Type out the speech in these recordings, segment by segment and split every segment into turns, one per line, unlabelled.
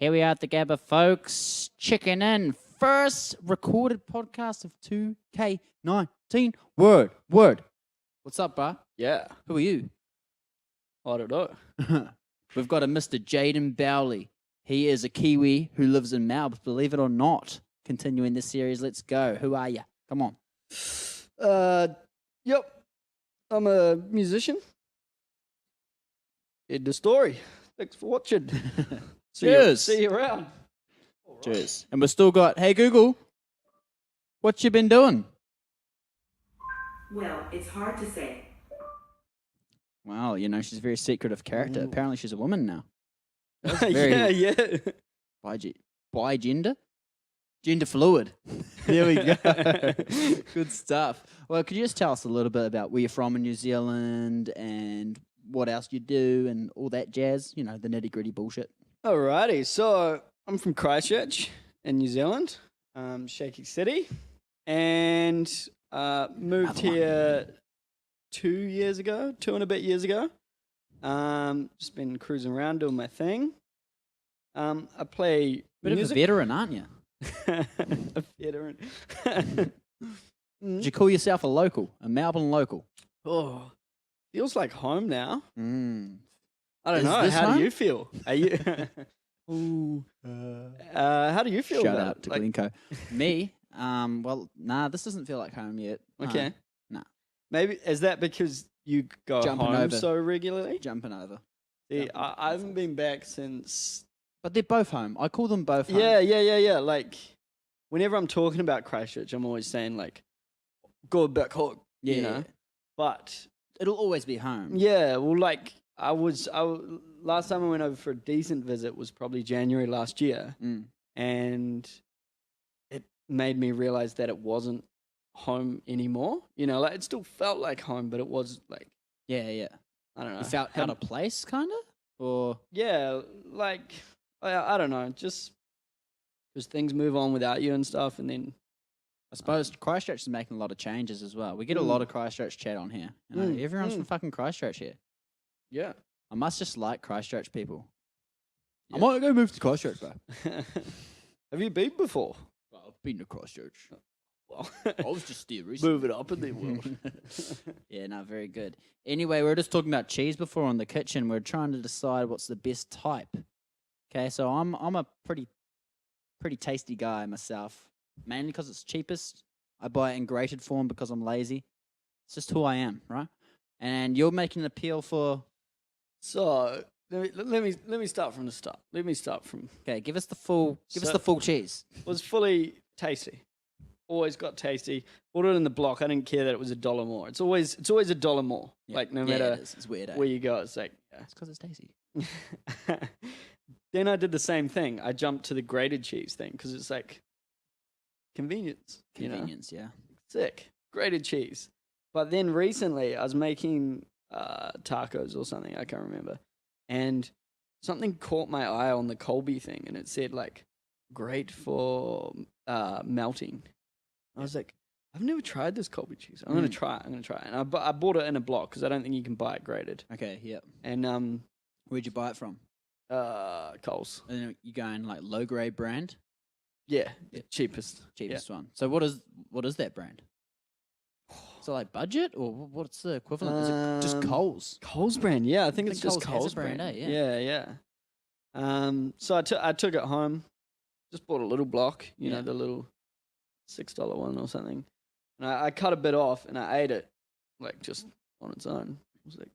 Here we are at the Gabba, folks. Chicken in. First recorded podcast of 2K19. Word. What's up, bruh?
Yeah,
Who are you?
I don't know.
We've got a Mr. Jaden Bowley. He is a Kiwi who lives in Melbourne, believe it or not. Continuing this series, let's go. Who are you? Come on.
Yep, I'm a musician. End the story. Thanks for watching.
Cheers.
See you around.
Cheers. And we've still got, hey, Google, what you been doing?
Well, it's hard to say.
Wow, you know, she's a very secretive character.
Ooh.
Apparently she's a woman now. very-
yeah.
Bi gender? Gender fluid. There we go. Good stuff. Well, could you just tell us a little bit about where you're from in New Zealand and what else you do and all that jazz? You know, the nitty gritty bullshit.
Alrighty, so I'm from Christchurch in New Zealand, Shaky City, and moved
Another one.
here 2 and a bit years ago. Just been cruising around doing my thing. I play
Bit
music.
of a veteran, aren't you?
A veteran.
Would you call yourself a local, a Melbourne local?
Oh, feels like home now.
Mm.
I don't
Is
know.
this
How
home?
do you feel? Are you? Ooh. How do you feel
Shout
about
out
it?
to
Like,
Glencoe. Me? Well, nah, this doesn't feel like home yet.
okay.
nah.
Maybe is that because you go
Jumping
home
over.
so regularly?
Jumping over.
See,
Jumping
I haven't been back since.
But they're both home. I call them both home.
Yeah. Like, whenever I'm talking about Christchurch, I'm always saying like, go back home.
Yeah.
You know. But
It'll always be home.
yeah, well, like last time I went over for a decent visit was probably January last year.
Mm.
And it made me realize that it wasn't home anymore. You know, like it still felt like home, but it was like,
Yeah.
I don't know.
You felt out of place, kind of? Or
Yeah, like I don't know, just because things move on without you and stuff, and then
I suppose Christchurch is making a lot of changes as well. We get a lot of Christchurch chat on here. You know, everyone's from fucking Christchurch here.
yeah.
I must just like Christchurch people. I
Yeah.
might go move to Christchurch, bro.
Have you been before?
Well, I've been to Christchurch.
Well,
I was just there recently.
move it up in the world.
Yeah, no, very good. Anyway, we were just talking about cheese before on the kitchen. We're trying to decide what's the best type. Okay, so I'm a pretty tasty guy myself, mainly because it's cheapest. I buy it in grated form because I'm lazy. It's just who I am, right? And you're making an appeal for.
So let me start from the start. Let me start from.
Okay, give us the full cheese.
Was fully tasty. Always got tasty. Bought it in the block. I didn't care that it was $1 more. It's always $1 more.
Yeah.
Like no
Yeah,
matter
it is. It's weird.
where you go, it's like.
It's because it's tasty.
Yeah. Then I did the same thing. I jumped to the grated cheese thing because it's like convenience. You know?
Convenience, yeah.
Sick. Grated cheese. But then recently I was making tacos or something. I can't remember. And something caught my eye on the Colby thing, and it said like great for melting. I was like, I've never tried this Colby cheese. I'm gonna try it. And I bought it in a block because I don't think you can buy it grated.
Okay, yep.
And
Where'd you buy it from?
Coles.
And then you going like low grade brand,
Yeah, cheapest.
cheapest one. So what is that brand? Is it like budget or what's the equivalent? Is it just Coles?
Coles brand, yeah. I think it's
think
just
Coles has
Coles
a brand,
brand.
eh?
Yeah. So I took it home, just bought a little block, you
Yeah.
know, the little $6 one or something, and I cut a bit off and I ate it, like just on its own. I was like,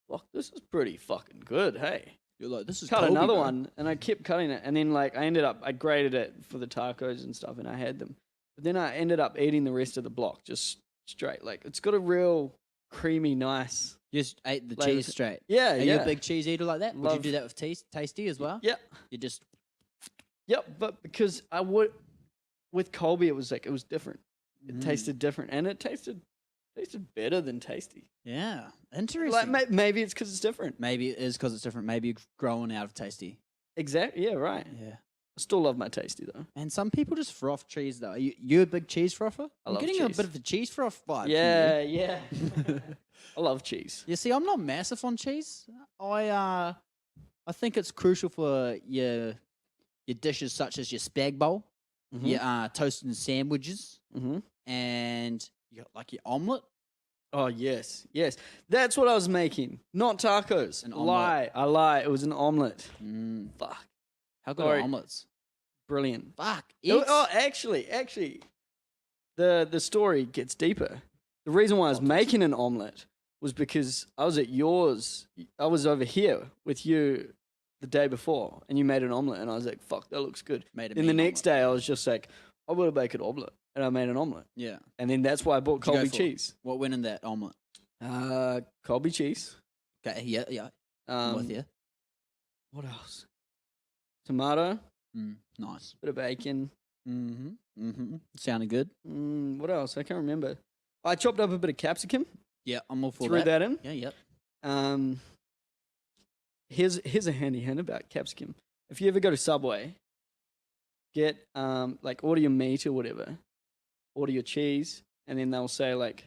"Fuck, this is pretty fucking good." Hey,
You're like, this is
cut
Colby,
another
bro.
one, and I kept cutting it, and then like I grated it for the tacos and stuff, and I had them, but then I ended up eating the rest of the block just straight. Like it's got a real creamy, nice.
You just ate the
Flavor
cheese
to-
straight.
Yeah,
Are
yeah.
you a big cheese eater like that? Would you
Love-
do that with tasty as well?
Yeah.
You just
Yep, but because I would with Colby, it was different. It
Mm.
tasted different, and it tasted better than tasty.
yeah, interesting.
Like maybe it's because it's different.
Maybe it is because it's different. Maybe you're growing out of tasty.
Exactly. Yeah. Right.
Yeah.
I still love my tasty though.
And some people just froth cheese though. Are you a big cheese frother? I'm
love
getting a
cheese.
bit of a cheese froth vibe. from
Yeah.
you.
Yeah. I love cheese.
You see, I'm not massive on cheese. I think it's crucial for your your dishes such as your spag bowl,
Mhm.
your toasted and sandwiches,
Mm-hmm.
and you got like your omelet.
Oh yes, yes. That's what I was making. Not tacos.
An
I lie. It was an omelet.
Mm.
Fuck.
How good
Sorry.
are omelets?
Brilliant.
Fuck.
Oh, actually, the story gets deeper. The reason why I was making an omelet was because I was at yours. I was over here with you the day before, and you made an omelet, and I was like, "Fuck, that looks good."
Made a
Then the
mean
next
omelette.
day, I was just like, "I will make an omelet," and I made an omelet.
Yeah.
And then that's why I bought
What'd you go
Colby
for?
cheese.
What went in that omelet?
Colby cheese.
Okay. Yeah. Yeah. I'm with you.
What else? Tomato,
Nice.
bit of bacon.
Sounded good.
What else? I can't remember. I chopped up a bit of capsicum.
Yeah, I'm all for
Threw that in.
Yeah. Yep.
Here's a handy hint about capsicum. If you ever go to Subway, get like order your meat or whatever, order your cheese, and then they'll say like,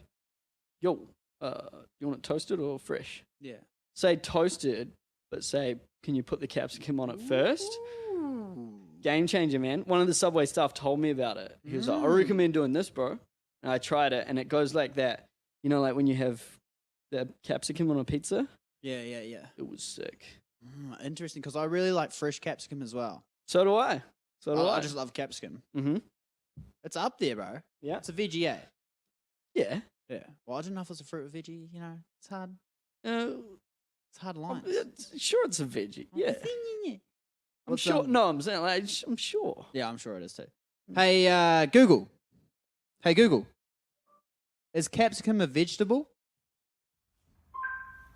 "Yo, you want it toasted or fresh?"
Yeah.
Say toasted, but say, "Can you put the capsicum on it first?" Game changer, man. One of the Subway staff told me about it. He was like, "I recommend doing this, bro." And I tried it, and it goes like that. You know, like when you have the capsicum on a pizza.
Yeah.
It was sick.
Interesting, because I really like fresh capsicum as well.
So do I.
I just love capsicum.
Mm-hmm.
It's up there, bro.
Yeah.
It's a VGA.
Yeah.
Yeah. Well, I don't know if it's a fruit or veggie. You know, it's hard.
Uh,
It's hard lines.
sure, it's a veggie. Yeah. I'm
What's,
sure. No, I'm saying like I'm sure.
Yeah, I'm sure it is too. Hey, Google. Hey, Google. Is capsicum a vegetable?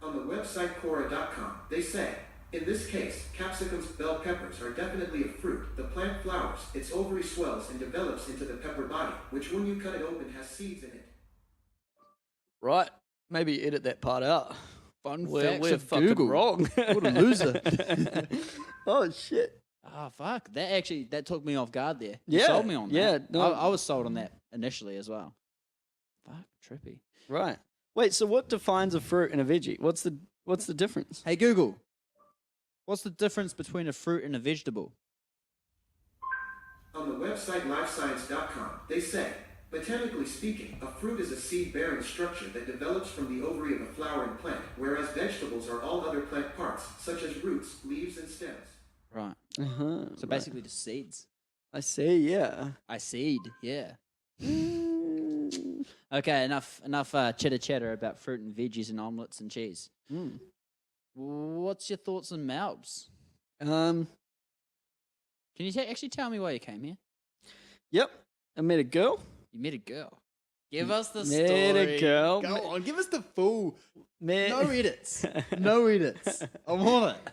On the website Quora.com, they say, in this case, capsicums, bell peppers are definitely a fruit. The plant flowers, its ovary swells and develops into the pepper body, which when you cut it open has seeds in it.
Right. Maybe edit that part out.
Fun
We're
facts of
fucking
Google.
wrong.
What a loser.
Oh shit.
Oh, fuck. That took me off guard there.
Yeah,
You sold me on that.
yeah, no.
I was sold on that initially as well. Fuck, trippy.
Right. Wait, so what defines a fruit and a veggie? What's the difference?
Hey, Google. What's the difference between a fruit and a vegetable?
On the website LifeScience.com, they say, botanically speaking, a fruit is a seed-bearing structure that develops from the ovary of a flowering plant, whereas vegetables are all other plant parts, such as roots, leaves, and stems.
Right.
Uh-huh.
So basically just seeds.
I see, yeah.
I seed, yeah. Okay, enough chitter about fruit and veggies and omelets and cheese. What's your thoughts on Malbs?
Um
Can you actually tell me why you came here?
Yep. I met a girl.
You met a girl. Give us the
Met
story.
a girl.
Go on, give us the full.
Met
No edits. No edits. I want it.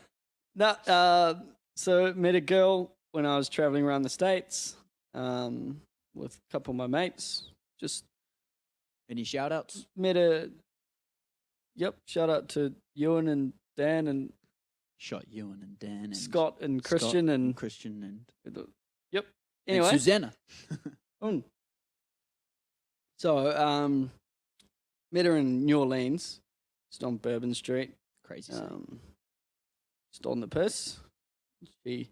No, so met a girl when I was traveling around the States, with a couple of my mates. Just
Any shout outs?
met a shout out to Ewan and Dan and
Shot Ewan and Dan and
Scott and Christian and
Christian and
anyway.
Susanna.
So, met her in New Orleans, just on Bourbon Street.
Crazy. City.
Just on the piss. She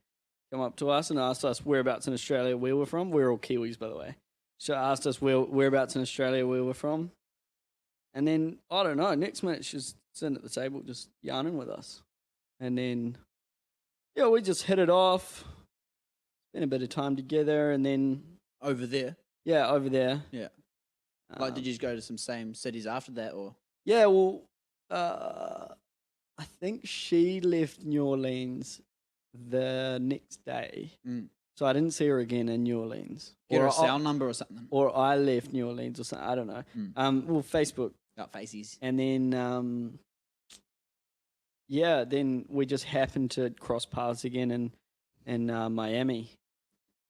came up to us and asked us whereabouts in Australia we were from. We're all Kiwis, by the way. She asked us whereabouts in Australia we were from. And then, I don't know, next minute she's sitting at the table just yarning with us. And then, we just hit it off. Spent a bit of time together and then...
Over there.
Yeah, over there.
Yeah. Like, did you just go to some same cities after that, or?
Yeah, well, I think she left New Orleans the next day. So I didn't see her again in New Orleans.
Get her
Or
a cell number or something?
Or I left New Orleans or something. I don't know. Well, Facebook.
Got faces.
And then, then we just happened to cross paths again in Miami.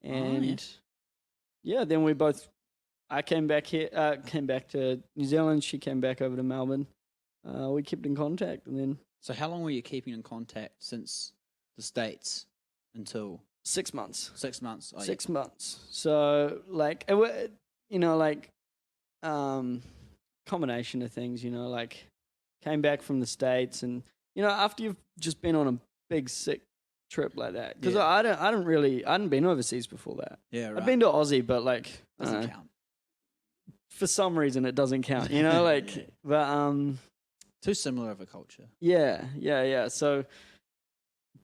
And, then we both... I came back here, came back to New Zealand. She came back over to Melbourne. We kept in contact, and then
So how long were you keeping in contact since the States until
6 months.
6 months? Oh,
6 months. So like it, combination of things. Like came back from the States, and after you've just been on a big sick trip like that because
Yeah.
I hadn't been overseas before that.
Yeah, right.
I've been to Aussie, but like I don't
Doesn't
know,
count.
for some reason it doesn't count, you know, like
Yeah.
but
Too similar of a culture.
yeah. So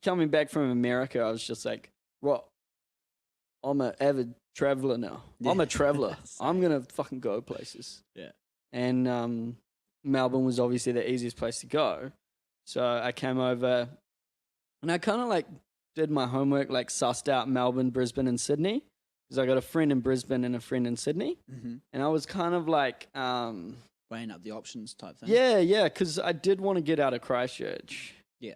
coming back from America, I was just like, well, I'm an avid traveler now. I'm
Yeah.
a traveler. I'm
Same.
gonna fucking go places.
Yeah.
And Melbourne was obviously the easiest place to go. So I came over and I kind of like did my homework, like sussed out Melbourne, Brisbane, and Sydney because I got a friend in Brisbane and a friend in Sydney.
Mm-hmm.
And I was kind of like,
Weighing up the options type thing.
yeah, because I did want to get out of Christchurch.
Yeah.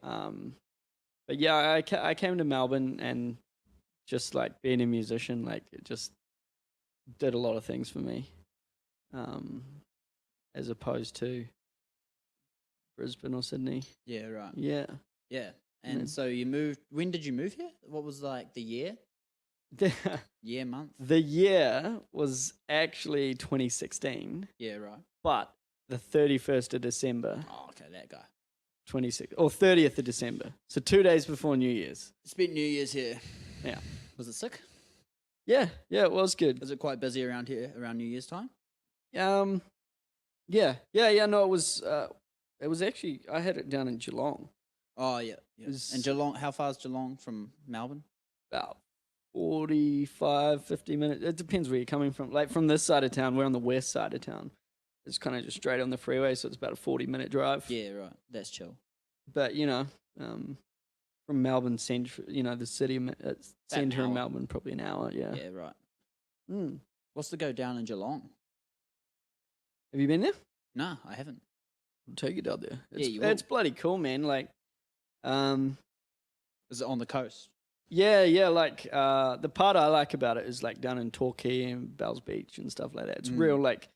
But yeah, I came to Melbourne and just like being a musician, like it just did a lot of things for me, as opposed to Brisbane or Sydney.
Yeah, right.
Yeah.
Yeah. And
Mm.
so you moved. When did you move here? What was like the year? Year, month?
The year was actually 2016,
Yeah, right.
but the 31st of December,
Oh, okay, that guy.
26 or 30th of December. So 2 days before New Year's.
Spent New Year's here.
Yeah.
Was it sick?
Yeah, it was good.
Was it quite busy around here around New Year's time?
Yeah. No, it was actually, I had it down in Geelong.
Oh, yeah. Yeah.
Is-
And Geelong, how far is Geelong from Melbourne?
About 45, 50 minutes. It depends where you're coming from. Like from this side of town, we're on the west side of town. It's kind of just straight on the freeway, so it's about a 40-minute drive.
Yeah, right. That's chill.
But, you know, from Melbourne central, you know, the city, centre of
hour.
Melbourne, probably an hour, yeah.
Yeah, right.
Mm.
What's the go down in Geelong?
Have you been there?
Nah, I haven't.
I'll take you down there.
Yeah, you
It's bloody cool, man. Like,
Is it on the coast?
yeah, like, the part I like about it is like down in Torquay and Bells Beach and stuff like that. It's real, like,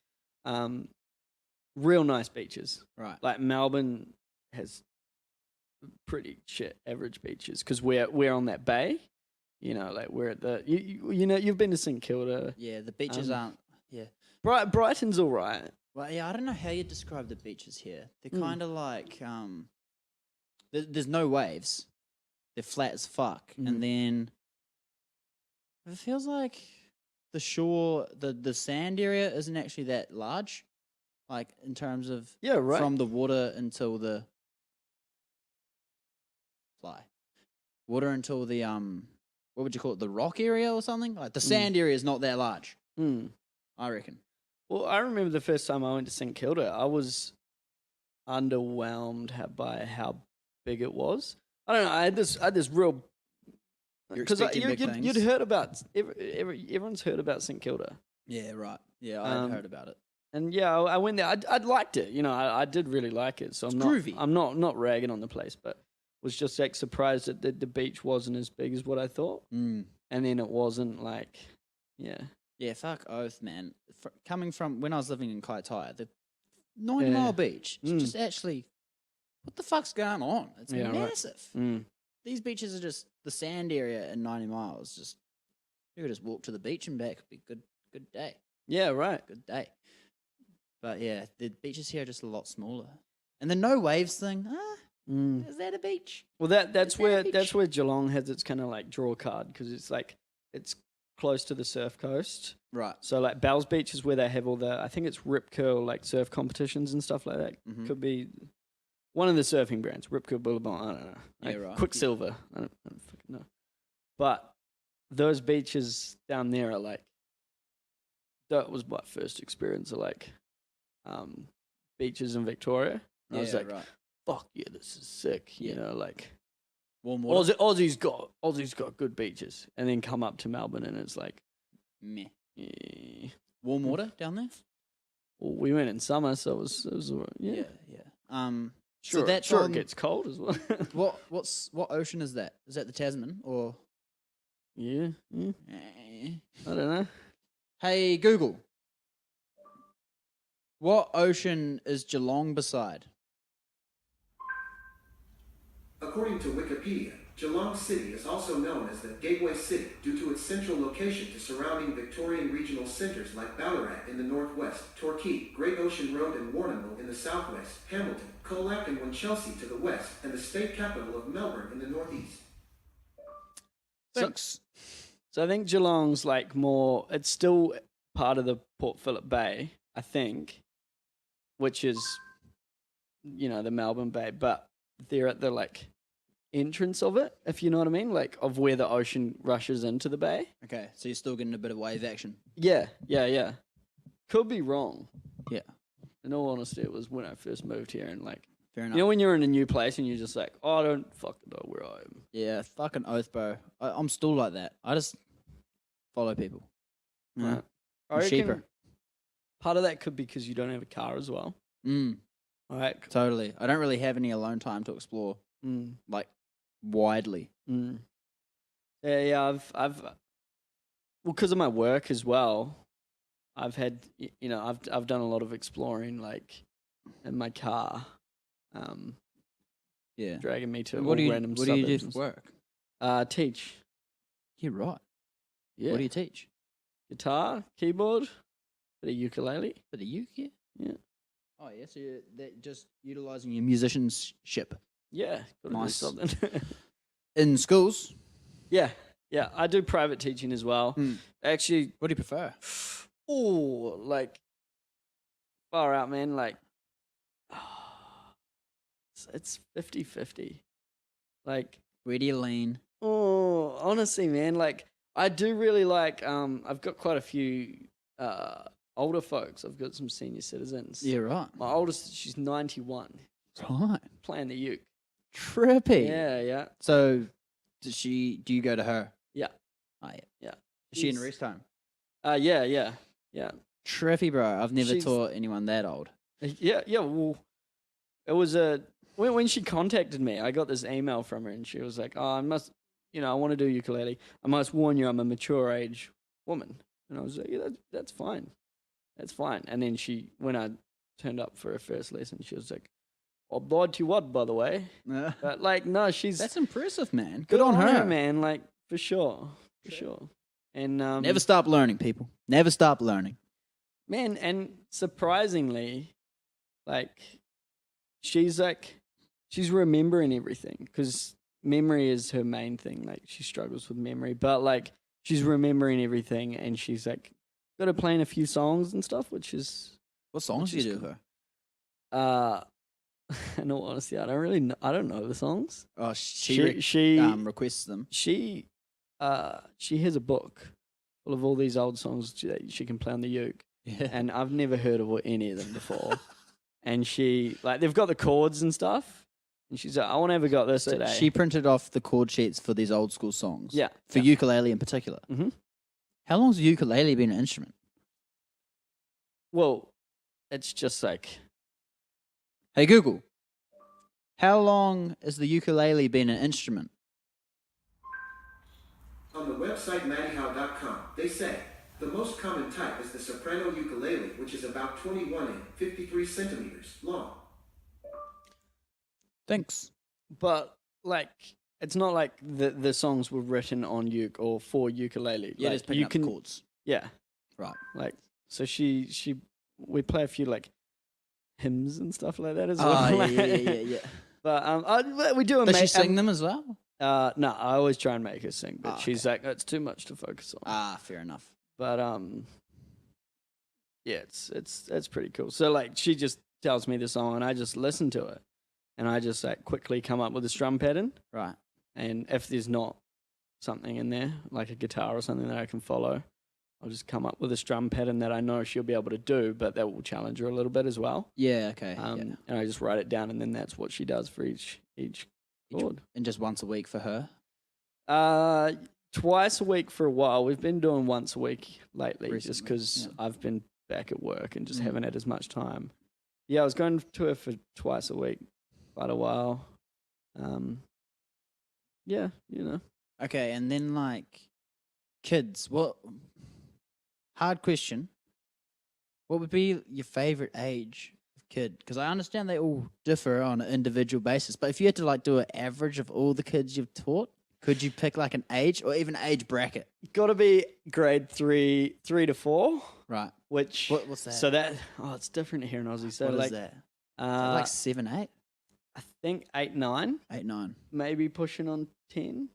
real nice beaches.
Right.
Like Melbourne has pretty shit average beaches because we're on that bay, you know, like we're at the you know you've been to St Kilda.
Yeah, the beaches aren't. Yeah.
Brighton's all right.
Well, yeah, I don't know how you describe the beaches here. They're
Mm.
kind of like there's no waves. They're flat as fuck,
Mhm.
and then it feels like the shore, the sand area isn't actually that large, like in terms of
Yeah, right.
from the water until the water until the what would you call it, the rock area or something? Like the sand area is not that large,
Mm.
I reckon.
Well, I remember the first time I went to St Kilda, I was underwhelmed by how big it was. I don't know. I had this real
You're
because
expecting big
you'd
things.
heard about everyone's heard about St Kilda.
Yeah, right. Yeah, I had heard about it.
And yeah, I went there. I'd liked it. You know, I did really like it. So
It's
I'm
groovy.
not ragging on the place, but was just like surprised that the beach wasn't as big as what I thought.
Mm.
And then it wasn't like, yeah,
Yeah, fuck oath, man. Coming from when I was living in Kaitaia, the 90
Yeah.
Mile Beach, it's
Mm.
just actually, what the fuck's going on? It's
Yeah, right.
massive.
mm.
These beaches are just, the sand area in 90 miles, just, you could just walk to the beach and back. It'd be good day.
Yeah, right.
Good day. But yeah, the beaches here are just a lot smaller. And the no waves thing,
Mm.
is that a beach?
Well, that's
Is that a beach?
where Geelong has its kind of like draw card because it's like it's close to the surf coast.
Right.
So like Bells Beach is where they have all the, I think it's Rip Curl like surf competitions and stuff like that.
Mhm.
Could be one of the surfing brands, Rip Curl Billabong. I don't know.
Yeah,
Like
right.
Quicksilver. I don't fucking know. But those beaches down there are like, that was my first experience of like beaches in Victoria. And I was like,
right.
fuck yeah, this is sick. You
Yeah.
know, like
Warm water.
Aussie's got good beaches, and then come up to Melbourne and it's like,
Meh.
yeah.
Warm water down there?
Well, we went in summer, so it was all right. Yeah,
Yeah.
sure.
So that's
sure
on-
it gets cold as well.
What ocean is that? Is that the Tasman or?
yeah,
Eh.
I don't know.
Hey Google, what ocean is Geelong beside?
According to Wikipedia, Geelong City is also known as the Gateway City due to its central location to surrounding Victorian regional centres like Ballarat in the northwest, Torquay, Great Ocean Road and Warrnambool in the southwest, Hamilton, Colac and Winchelsea to the west, and the state capital of Melbourne in the northeast.
Thanks.
So I think Geelong's like more. It's still part of the Port Phillip Bay, I think, which is, the Melbourne Bay, but they're at the like entrance of it, if you know what I mean, like of where the ocean rushes into the bay.
Okay, so you're still getting a bit of wave action.
Yeah. Could be wrong.
Yeah.
In all honesty, it was when I first moved here, and like,
Fair enough.
you know, when you're in a new place and you're just like, oh, I don't fucking know where I am.
Yeah, fucking oath, bro. I'm still like that. I just follow people. You know?
Right. I
I'm
reckon
sheeper.
part of that could be because you don't have a car as well. All right.
Totally. I don't really have any alone time to explore like widely.
Yeah. I've because of my work as well. I've had, I've done a lot of exploring, like in my car.
Yeah.
Dragging me to
What
all
do you
random
What do you do
suburbs
for
and
work?
teach.
Yeah, right.
Yeah.
What do you teach?
Guitar, keyboard, bit of ukulele.
Bit of uke?
Yeah.
Oh yeah, so you're just utilizing your musicianship
Yeah. Gotta do
Nice.
something.
in schools.
Yeah. I do private teaching as well. Actually,
What do you prefer?
like far out, man. Like, it's 50-50. Like,
Where do you lean?
honestly, man, like, I do really like, I've got quite a few older folks. I've got some senior citizens.
Yeah, right.
My oldest, she's 91,
Right.
playing the uke.
Trippy.
Yeah.
So, do you go to her?
Yeah.
Oh, yeah.
Yeah.
Is she in
She's-
rest home?
Yeah.
Trippy, bro. I've never
She's-
taught anyone that old.
Yeah. Well, it was when she contacted me, I got this email from her, and she was like, "Oh, I must, I want to do ukulele. I must warn you, I'm a mature age woman." And I was like, "Yeah, that's fine, that's fine." And then when I turned up for her first lesson, she was like, "I'll lied to you what, by the way?" But like, no, she's
That's impressive, man. Good on her,
man. Like, for sure. And
Never stop learning, people. Never stop learning.
man, and surprisingly, like, she's remembering everything, because memory is her main thing. Like, she struggles with memory, but like, she's remembering everything, and she's like got her playing a few songs and stuff, which is
What songs do
Which
you
is
do with
cool.
her?
in all honesty, I don't really know, I don't know the songs.
Oh,
She
requests them.
she has a book full of all these old songs that she can play on the uke,
Yeah.
and I've never heard of any of them before. And she, like, they've got the chords and stuff, and she's like, "I want to have a go at this
So
today."
she printed off the chord sheets for these old school songs.
Yeah,
For
yeah.
ukulele in particular.
Mhm.
How long's the ukulele been an instrument?
Well, it's just like,
Hey Google, how long has the ukulele been an instrument?
On the website manihow.com, they say the most common type is the soprano ukulele, which is about 21 and 53 centimeters long.
Thanks.
but like, it's not like the songs were written on uke or for ukulele.
Yeah,
like,
just picking up the chords.
Yeah,
Right.
like, so we play a few like hymns and stuff like that as
Oh,
well.
yeah.
But we do a
Does she sing them as well?
No, I always try and make her sing, but
Oh,
she's like, it's too much to focus on.
Ah, fair enough.
But yeah, it's pretty cool. So like, she just tells me the song, and I just listen to it, and I just like quickly come up with a strum pattern.
Right.
And if there's not something in there, like a guitar or something that I can follow, I'll just come up with a strum pattern that I know she'll be able to do, but that will challenge her a little bit as well.
Yeah, okay.
And I just write it down, and then that's what she does for each chord.
And just once a week for her?
Twice a week for a while. We've been doing once a week lately, just
Recently,
because
yeah.
I've been back at work and just
Mm.
haven't had as much time. Yeah, I was going to her for twice a week, quite a while. Yeah,
Okay, and then like kids, hard question. What would be your favorite age of kid? Because I understand they all differ on an individual basis, but if you had to like do an average of all the kids you've taught, could you pick like an age or even age bracket?
got to be grade 3 to 4.
Right.
Which
What's that?
So it's different here in Aussie. So
What is
like,
that? Is that like 7, 8?
I think 8, 9,
8, 9.
maybe pushing on 10.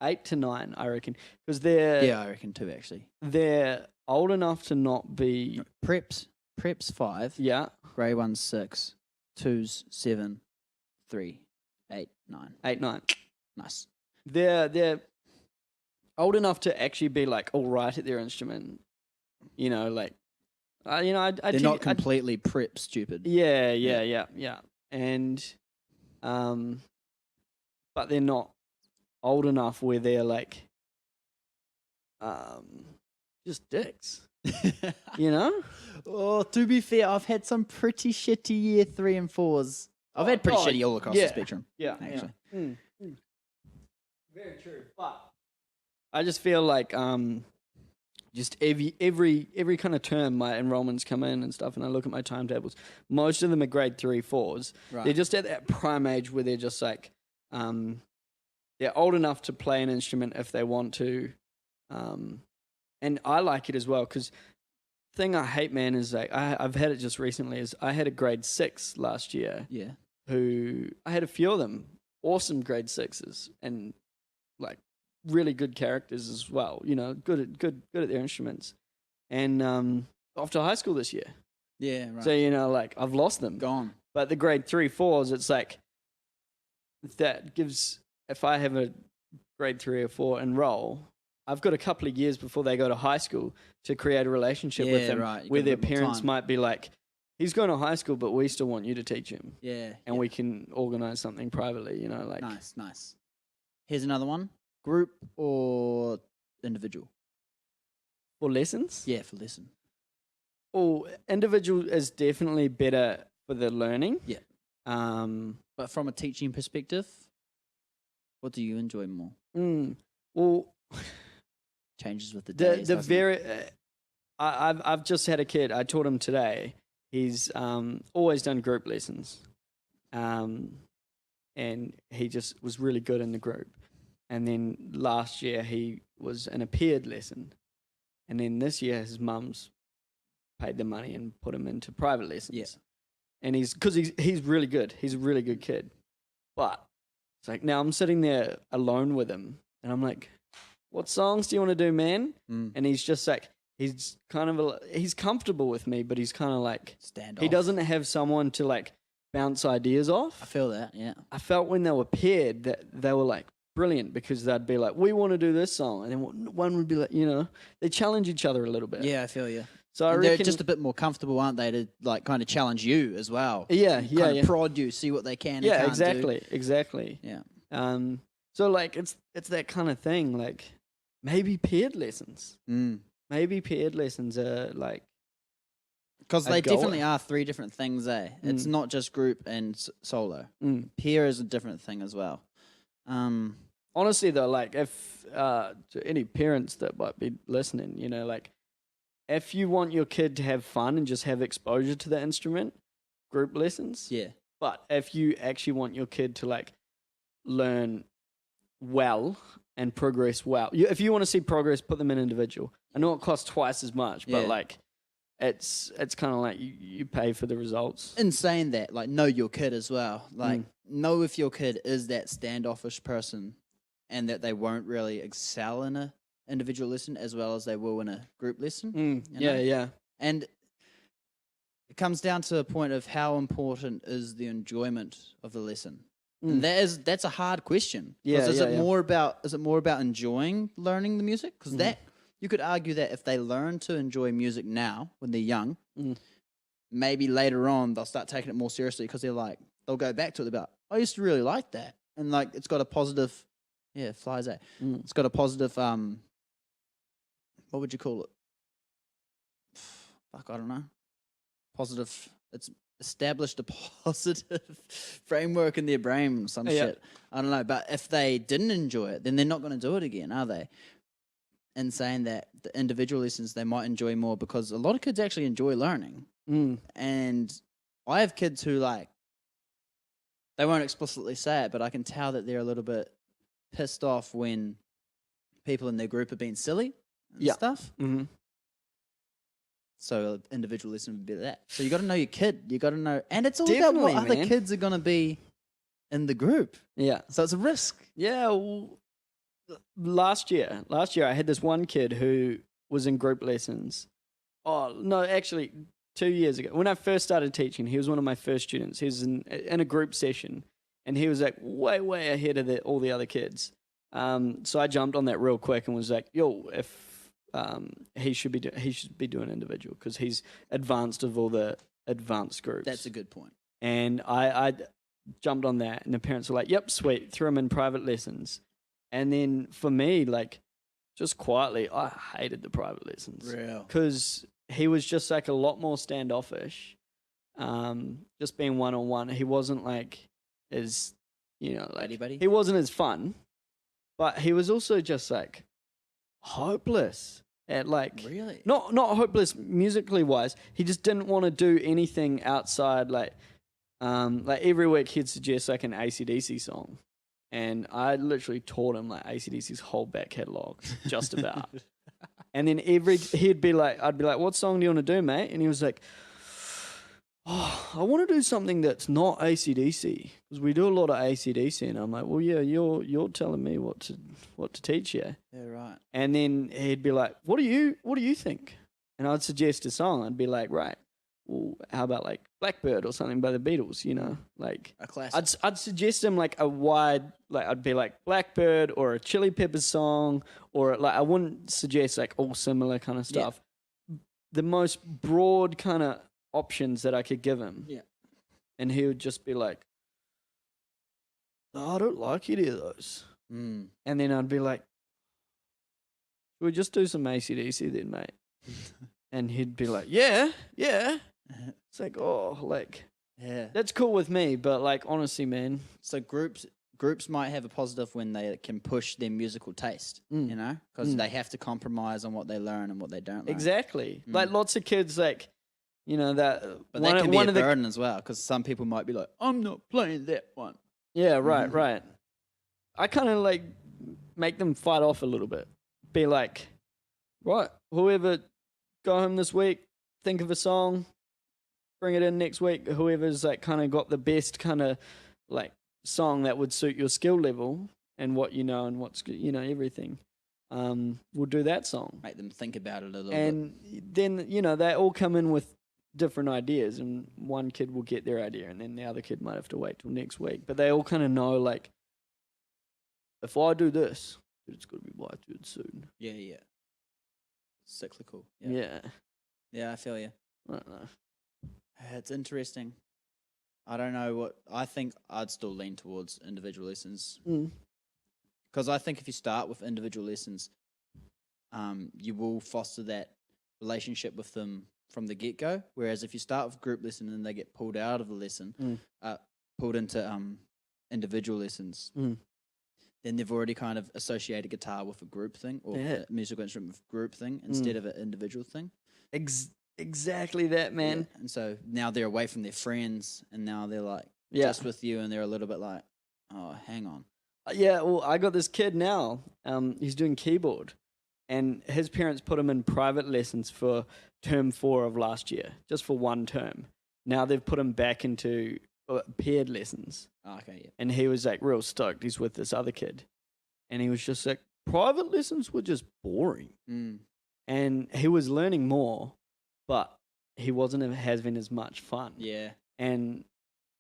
8 to 9, I reckon, because they're
Yeah, I reckon 2 actually.
they're old enough to not be
Preps 5.
yeah
Grade 1's 6. 2's 7. 3, 8, 9.
8 9.
Nice.
They're old enough to actually be like all right at their instrument. You know, like
They're not completely prep stupid.
Yeah. And but they're not old enough where they're like just dicks. You know?
Oh, to be fair, I've had some pretty shitty year 3 and 4s. I've had pretty shitty all across the spectrum.
Yeah,
actually.
Yeah. Very true. But I just feel like just every kind of term my enrollments come in and stuff, and I look at my timetables. Most of them are grade 3, 4s.
Right.
They're just at that prime age where they're just like they're old enough to play an instrument if they want to, and I like it as well because thing I hate, man, is like I've had it just recently. Is I had a grade 6 last year.
Yeah.
Who I had a few of them, awesome grade 6s, and like really good characters as well. You know, good at their instruments, and off to high school this year.
Yeah, right.
So you know, like I've lost them.
Gone.
But the grade 3, 4s, it's like that gives. If I have a grade 3 or 4 enroll, I've got a couple of years before they go to high school to create a relationship with them,
right.
where
got a
their
bit more
parents
time.
might be like, "He's going to high school, but we still want you to teach him."
Yeah.
And we can organize something privately, you know, like
Nice. Here's another one. Group or individual?
for lessons.
Yeah, for lesson.
Oh, individual is definitely better for the learning.
Yeah.
Um.
But from a teaching perspective, what do you enjoy more?
Well,
Changes with the
the
days.
the
doesn't it?
very. I've just had a kid. I taught him today. He's always done group lessons, and he just was really good in the group. And then last year he was in a paired lesson, and then this year his mum's paid the money and put him into private lessons.
Yeah.
And he's really good. He's a really good kid, but it's like now I'm sitting there alone with him, and I'm like, "What songs do you want to do, man?" And he's just like. He's kind of he's comfortable with me, but he's kind of like
Stand
he
off.
doesn't have someone to like bounce ideas
I
off.
feel that, yeah.
I felt when they were paired that they were like brilliant because they'd be like, "We want to do this song," and then one would be like, you know, they challenge each other a little bit.
Yeah, I feel you.
So I
And they're
reckon
just a bit more comfortable, aren't they, to like kind of challenge you as well.
yeah,
Kind of prod you, see what they can and
yeah,
can't
exactly.
do. Yeah.
So like it's that kind of thing. Like maybe paired lessons. Maybe paired lessons are like
Because
a
they
goal.
definitely are 3 different things, eh? It's not just group and solo. Peer is a different thing as well.
Honestly though, like if to any parents that might be listening, you know, like if you want your kid to have fun and just have exposure to the instrument, group lessons.
Yeah.
But if you actually want your kid to like learn well and progress well, if you want to see progress, put them in individual. I know it costs twice as much, but
Yeah.
like it's kind of like you pay for the results.
In saying that, like, know your kid as well. Like, know if your kid is that standoffish person and that they won't really excel in a individual lesson as well as they will in a group lesson. you know?
Yeah.
And it comes down to a point of how important is the enjoyment of the lesson. And that's a hard question.
Yeah,
Is
yeah,
it
yeah.
more about enjoying learning the music? Because that you could argue that if they learn to enjoy music now when they're young, maybe later on they'll start taking it more seriously because they'll go back to it about, I used to really like that, and like it's got a positive, flies out. It's got a positive what would you call it? Fuck, I don't know. Positive. It's established a positive framework in their brain or some shit. I don't know. But if they didn't enjoy it, then they're not going to do it again, are they? And saying that the individual lessons they might enjoy more because a lot of kids actually enjoy learning. And I have kids who they won't explicitly say it, but I can tell that they're a little bit pissed off when people in their group are being silly and stuff. So an individual lesson would be that. So you got to know your kid. You got to know, and it's all about what
Definitely,
other
man.
kids are going to be in the group.
Yeah.
So it's a risk.
Yeah. Well, last year, I had this one kid who was in group lessons. Oh, no, actually, 2 years ago. When I first started teaching, he was one of my first students. He was in a group session, and he was like way ahead of all the other kids. So I jumped on that real quick and was like, yo, if he should be doing individual because he's advanced of all the advanced groups.
That's a good point.
And I jumped on that, and the parents were like, yep, sweet, threw him in private lessons. And then for me, like, just quietly, I hated the private lessons.
Real.
Because he was just like a lot more standoffish. Just being one-on-one. He wasn't like as, like,
Buddy?
he wasn't as fun, but he was also just like hopeless at like,
Really?
not hopeless musically wise. He just didn't want to do anything outside like every week he'd suggest like an AC/DC song. And I literally taught him like AC/DC's whole back catalogue, just about. And then I'd be like, what song do you want to do, mate? And he was like, oh, I want to do something that's not AC/DC because we do a lot of AC/DC. And I'm like, well, yeah, you're telling me what to teach you.
Yeah, right.
And then he'd be like, what do you think? And I'd suggest a song. I'd be like, right, well, how about like Blackbird or something by the Beatles? Like
A classic.
I'd suggest him like a wide, like I'd be like Blackbird or a Chili Peppers song, or like I wouldn't suggest like all similar kind of stuff. The most broad kind of options that I could give him.
Yeah.
And he would just be like, oh, I don't like any of those.
Mm.
And then I'd be like, should we just do some AC/DC then, mate? And he'd be like, yeah. It's like, oh, like,
Yeah.
that's cool with me, but like, honestly, man.
So groups might have a positive when they can push their musical taste,
Mm.
because they have to compromise on what they learn and what they don't learn.
Exactly. Like lots of kids, like, that.
But that can be a burden as well, because some people might be like, I'm not playing that one.
Yeah, right. I kind of like make them fight off a little bit. Be like, right, whoever go home this week, think of a song, bring it in next week. Whoever's like kind of got the best kind of like song that would suit your skill level and what you know and what's everything. We'll do that song.
Make them think about it a little
And then, they all come in with different ideas, and one kid will get their idea, and then the other kid might have to wait till next week. But they all kind of know, like, if I do this, it's going to be my turn soon.
bit. Yeah. Cyclical.
Yeah.
Yeah, I feel you.
I don't know.
It's interesting. I don't know what I think. I'd still lean towards individual lessons, because I think if you start with individual lessons, you will foster that relationship with them from the get-go. Whereas if you start with group lesson and they get pulled out of the lesson, pulled into individual lessons, then they've already kind of associated guitar with a group thing, or a musical instrument with group thing instead of an individual thing.
Exactly that, man.
Yeah. And so now they're away from their friends, and now they're like
Yeah.
just with you, and they're a little bit like, oh, hang on.
Yeah, well, I got this kid now. He's doing keyboard, and his parents put him in private lessons for term 4 of last year, just for one term. Now they've put him back into paired lessons,
Oh, okay, yeah.
and he was like real stoked. He's with this other kid, and he was just like, private lessons were just boring, and he was learning more, but he wasn't having as much fun.
Yeah.
And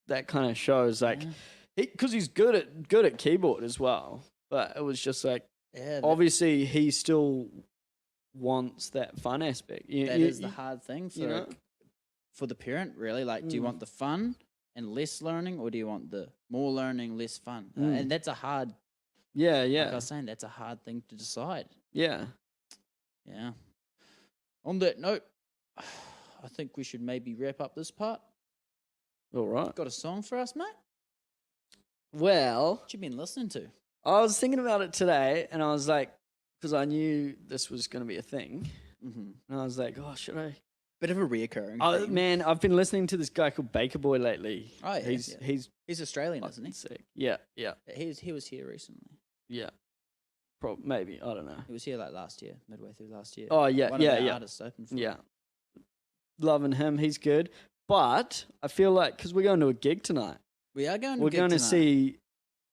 that kind of shows, like,
Yeah.
because he's good at keyboard as well. But it was just like,
Yeah,
obviously he still wants that fun aspect.
that is the hard thing for
you know?
for the parent, really. Like, do you want the fun and less learning, or do you want the more learning, less fun? And that's a hard.
Yeah,
Like I
yeah,
was saying, that's a hard thing to decide.
yeah.
Yeah. On that note, I think we should maybe wrap up this part.
All right.
Got a song for us, mate?
Well,
What you been listening to?
I was thinking about it today, and I was like, because I knew this was going to be a thing,
Mm-hmm.
and I was like, oh, should I?
Bit of a reoccurring
Oh
theme.
man, I've been listening to this guy called Baker Boy lately.
Oh, yeah,
he's
yeah.
he's
He's Australian, isn't
fucking
he?
sick. Yeah, yeah,
He was here recently.
yeah. Maybe, I don't know.
He was here like last year, midway through last year.
Oh yeah,
One
yeah,
of our
yeah.
artists opened for
Yeah.
him.
Loving him, he's good. But I feel like, because we're going to a gig tonight,
We are going to
we're
gig
going to
tonight.
see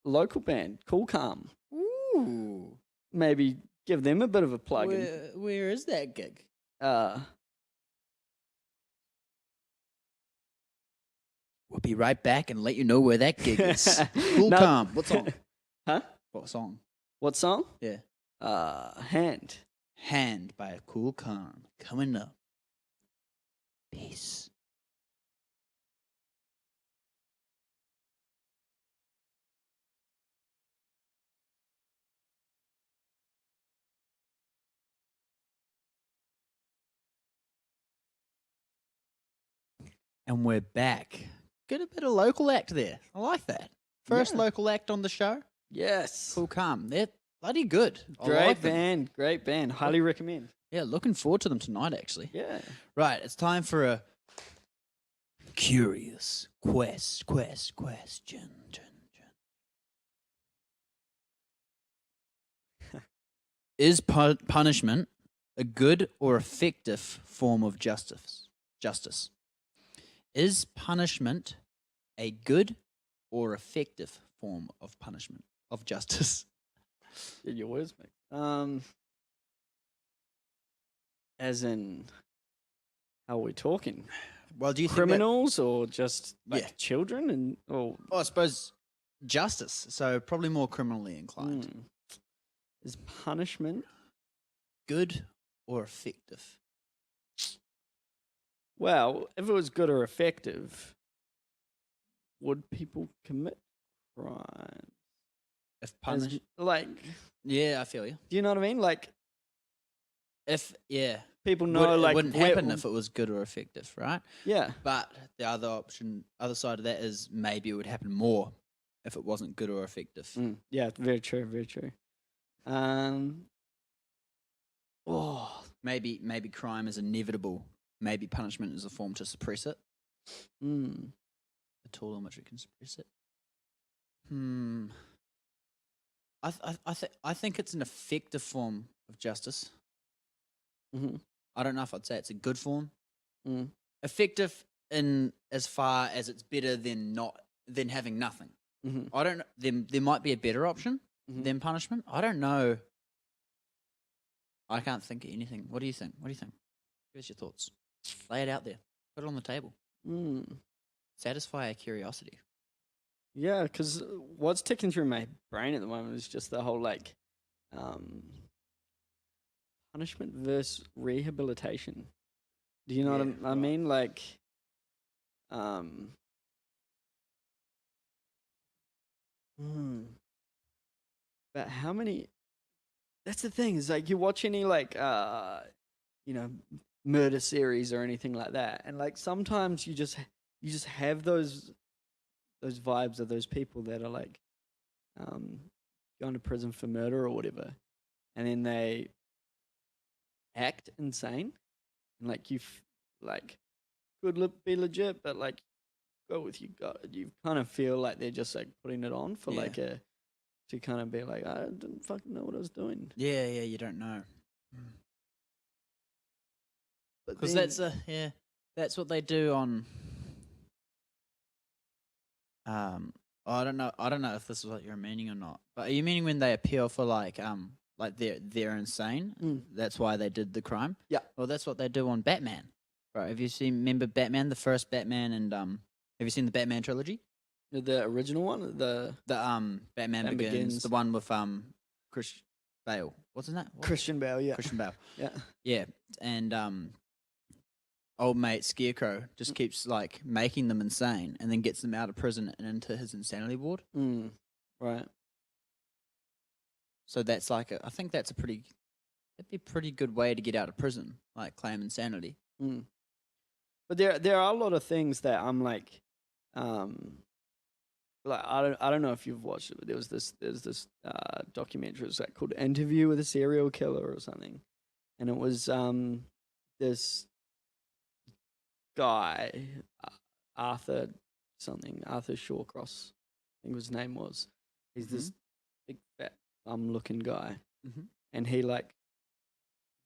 local band, Cool Calm.
Ooh.
maybe give them a bit of a plug.
Where is that gig? We'll be right back and let you know where that gig is. Cool
No.
Calm. What song?
Huh?
What song?
What song?
Yeah.
Hand.
Hand by Cool Calm. Coming up. Peace. And we're back. Get a bit of local act there. I like that. First
Yeah.
local act on the show.
Yes.
Cool Calm. They're bloody good. I
Great
like them.
band. Great band. Highly recommend.
Yeah, looking forward to them tonight, actually.
Yeah.
Right, it's time for a curious question. Is punishment a good or effective form of justice? Is punishment a good or effective form of punishment of justice?
Get your words, mate. As in, how are we talking?
Well, do you think
Criminals or just
Yeah.
children and or
I suppose justice, so probably more criminally inclined.
is punishment?
Good or effective?
Well, if it was good or effective, would people commit crime?
If punish,
Like,
yeah, I feel you.
do you know what I mean? Like,
If
people know,
it wouldn't happen if it was good or effective, right?
Yeah.
But the other side of that is maybe it would happen more if it wasn't good or effective.
Yeah, very true, very true. Oh,
Maybe crime is inevitable. Maybe punishment is a form to suppress it. A tool in which it can suppress it. I think it's an effective form of justice.
Mm-hmm.
I don't know if I'd say it's a good form.
Mm.
Effective in as far as it's better than having nothing.
Mm-hmm.
I don't know. There might be a better option than punishment. I don't know. I can't think of anything. What do you think? Where's your thoughts? Lay it out there. Put it on the table. Satisfy our curiosity.
Yeah, because what's ticking through my brain at the moment is just the whole punishment versus rehabilitation. Do you know what I mean? Like, but how many? That's the thing. Is like you watch any murder series or anything like that, and like sometimes you just have those vibes of those people that are like going to prison for murder or whatever, and then they act insane, and like could be legit, but like go with you kind of feel like they're just like putting it on for to kind of be like, I didn't fucking know what I was doing.
Yeah, you don't know.
But
Because that's what they do on. I don't know if this is what you're meaning or not. But are you meaning when they appeal for like they're insane? That's why they did the crime.
Yeah.
Well, that's what they do on Batman. Right? Remember Batman, the first Batman, and have you seen the Batman trilogy?
The original one, the
Batman Begins, the one with Christian Bale. What's his name?
Christian Bale, yeah.
Christian Bale.
Yeah.
Yeah, and old mate Scarecrow just keeps like making them insane, and then gets them out of prison and into his insanity ward.
Right.
So that's like I think that'd be a pretty good way to get out of prison, like claim insanity.
But there are a lot of things that I'm like I don't know if you've watched it, but there's this documentary. It was like called Interview with a Serial Killer or something, and it was this guy Arthur Shawcross, I think his name was. He's this big fat looking guy, and he like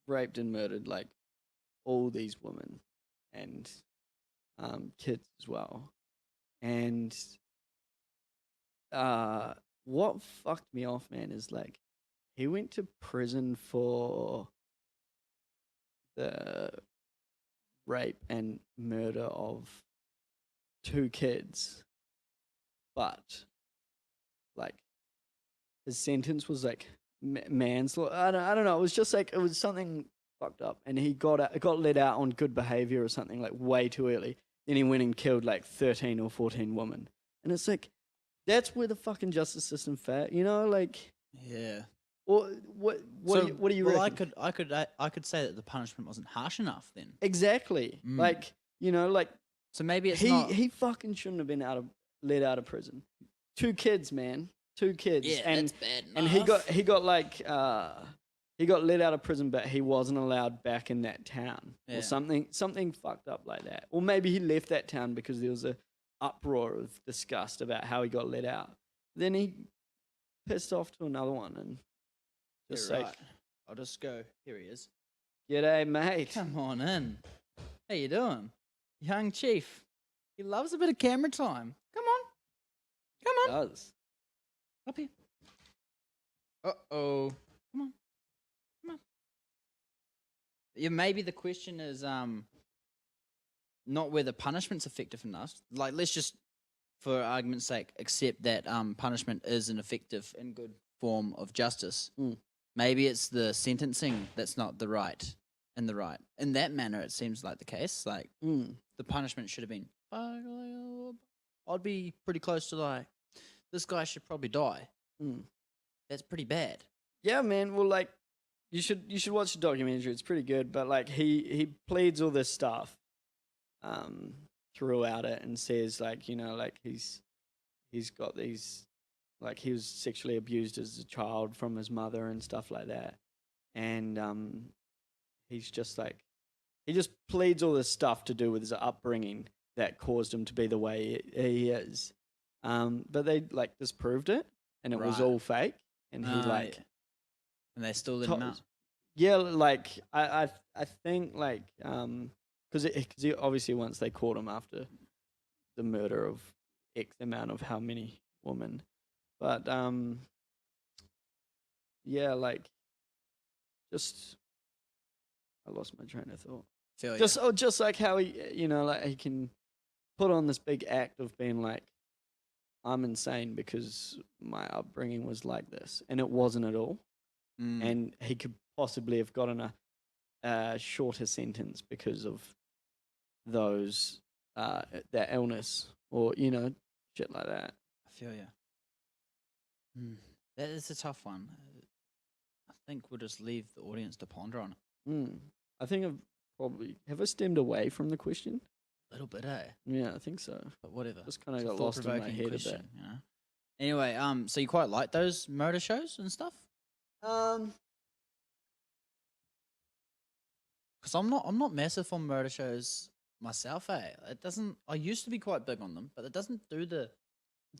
raped and murdered like all these women and kids as well, and what fucked me off, man, is like he went to prison for the rape and murder of 2 kids, but like his sentence was like manslaughter. I don't know. It was just like it was something fucked up, and he got let out on good behavior or something like way too early. Then he went and killed like 13 or 14 women, and it's like that's where the fucking justice system failed. You know, like
Yeah.
what do you
well,
reckon?
I could say that the punishment wasn't harsh enough then.
Exactly.
Mm.
Like, you know, like
So maybe it's
he
not.
he fucking shouldn't have been let out of prison. 2 kids, man. 2 kids.
Yeah,
and
that's bad
and he
enough.
got like he got let out of prison, but he wasn't allowed back in that town
Yeah.
or something fucked up like that. Or maybe he left that town because there was a uproar of disgust about how he got let out. Then he pissed off to another one and just
You're
like,
right. I'll just go. Here he is.
"G'day, mate."
Come on in. How you doing, young chief? He loves a bit of camera time. Come on. Come on.
Does.
Up here. Uh-oh. Come on. Come on. Yeah, maybe the question is not whether punishment's effective enough. Like, let's just, for argument's sake, accept that punishment is an effective and good form of justice.
Mm.
Maybe it's the sentencing that's not the right. In that manner, it seems like the case. Like, the punishment should have been, I'd be pretty close to like, this guy should probably die.
Mm.
That's pretty bad.
Yeah, man. Well, like, you should watch the documentary. It's pretty good. But like, he pleads all this stuff, throughout it, and says like, you know, like he's got these, like he was sexually abused as a child from his mother and stuff like that, and he's just like, he just pleads all this stuff to do with his upbringing that caused him to be the way he is. But they like disproved it, and it was
Right.
all fake. And he like,
Yeah. And they still let him out.
yeah, like I think like because obviously once they caught him after the murder of X amount of how many women, but yeah, like just I lost my train of thought.
Feel ya.
Just like how he, you know, like he can put on this big act of being like, I'm insane because my upbringing was like this, and it wasn't at all.
Mm.
And he could possibly have gotten a shorter sentence because of those that illness, or you know, shit like that.
I feel you. That is a tough one. I think we'll just leave the audience to ponder on it.
I think I've probably have I stemmed away from the question.
A little bit, eh?
Yeah, I think so.
But whatever.
Just kind of
It's a
got lost in my
thought-provoking
head
question,
a bit.
you know? Anyway, so you quite like those murder shows and stuff? Because I'm not massive on murder shows myself, eh? It doesn't. I used to be quite big on them, but it doesn't do the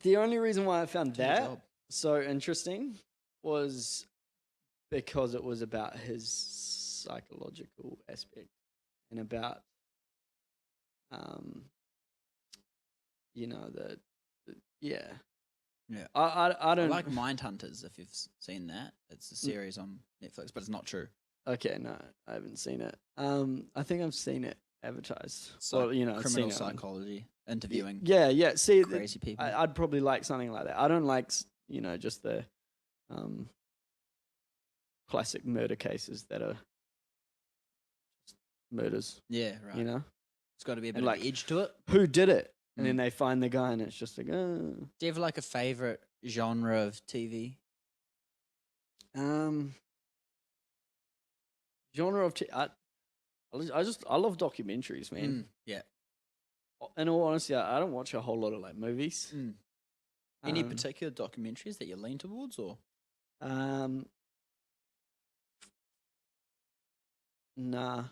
The only reason why I found
do the
that
job.
so interesting was because it was about his psychological aspect and about you know the yeah. I
I
don't
like Mindhunters. If you've seen that, it's a series on Netflix, but it's not true.
Okay, no, I haven't seen it. I think I've seen it advertised.
It's
Well,
like
you know, I've
criminal
seen it on-
psychology, interviewing
Yeah. See,
crazy people.
I'd probably like something like that. I don't like, you know, just the classic murder cases that are just murders.
Yeah, right.
You know,
It's got to be a bit
And
of
like-
edge to it.
who did it, and
Mm.
then they find the guy, and it's just like,
Do you have like a favorite genre of TV?
genre of. I love documentaries, man.
Yeah.
In all honesty, I don't watch a whole lot of like movies.
Any
Um,
particular documentaries that you lean towards, or
Nah.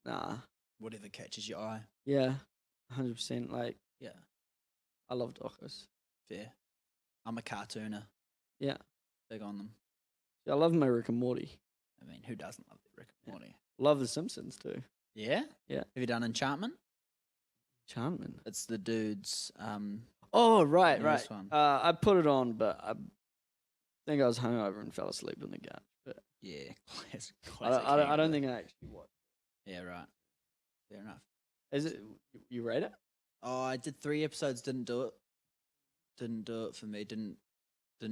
Nah.
whatever catches your eye?
Yeah, 100%. Like,
Yeah,
I love docos.
fair. I'm a cartooner.
Yeah.
Big on them.
I love my Rick and Morty.
I mean, who doesn't love Rick and Morty?
Love The Simpsons too.
Yeah?
Yeah.
Have you done Enchantment?
Charmin.
It's the dude's
Oh, right.
newest one.
I put it on, but think I was hungover and fell asleep on the couch. But
Yeah,
I don't think I actually watched.
Yeah, right. Fair enough.
Is it? You rate it?
Oh, I did 3 episodes. Didn't do it. Didn't do it for me. Didn't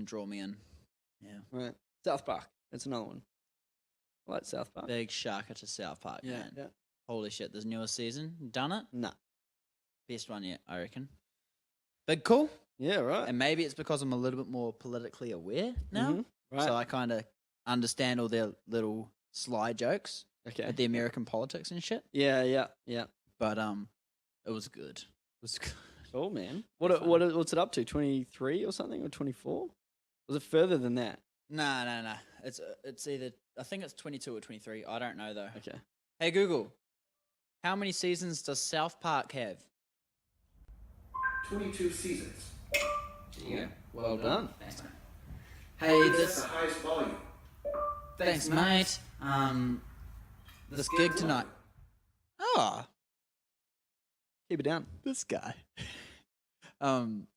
draw me in. Yeah.
Right. South Park. That's another one. I like South Park.
Big shocker to South Park, man.
Yeah.
Holy shit! This newest season, done it.
Nah.
Best one yet, I reckon. Big cool.
Yeah. Right.
And maybe it's because I'm a little bit more politically aware now,
Mhm. Right.
so I kind of understand all their little sly jokes
okay.
at the American politics and shit.
Yeah.
But it was good. It was good.
Oh man.
Fun.
What's it up to? 23 or something, or 24? Was it further than that?
Nah. It's either, I think it's 22 or 23. I don't know though.
Okay.
Hey Google, how many seasons does South Park have?
22 seasons.
There you go.
Well done.
Thanks, mate. Hey,
It's
this.
the highest volume.
Thanks, mate. This gig tonight. Oh,
Keep it down.
this guy.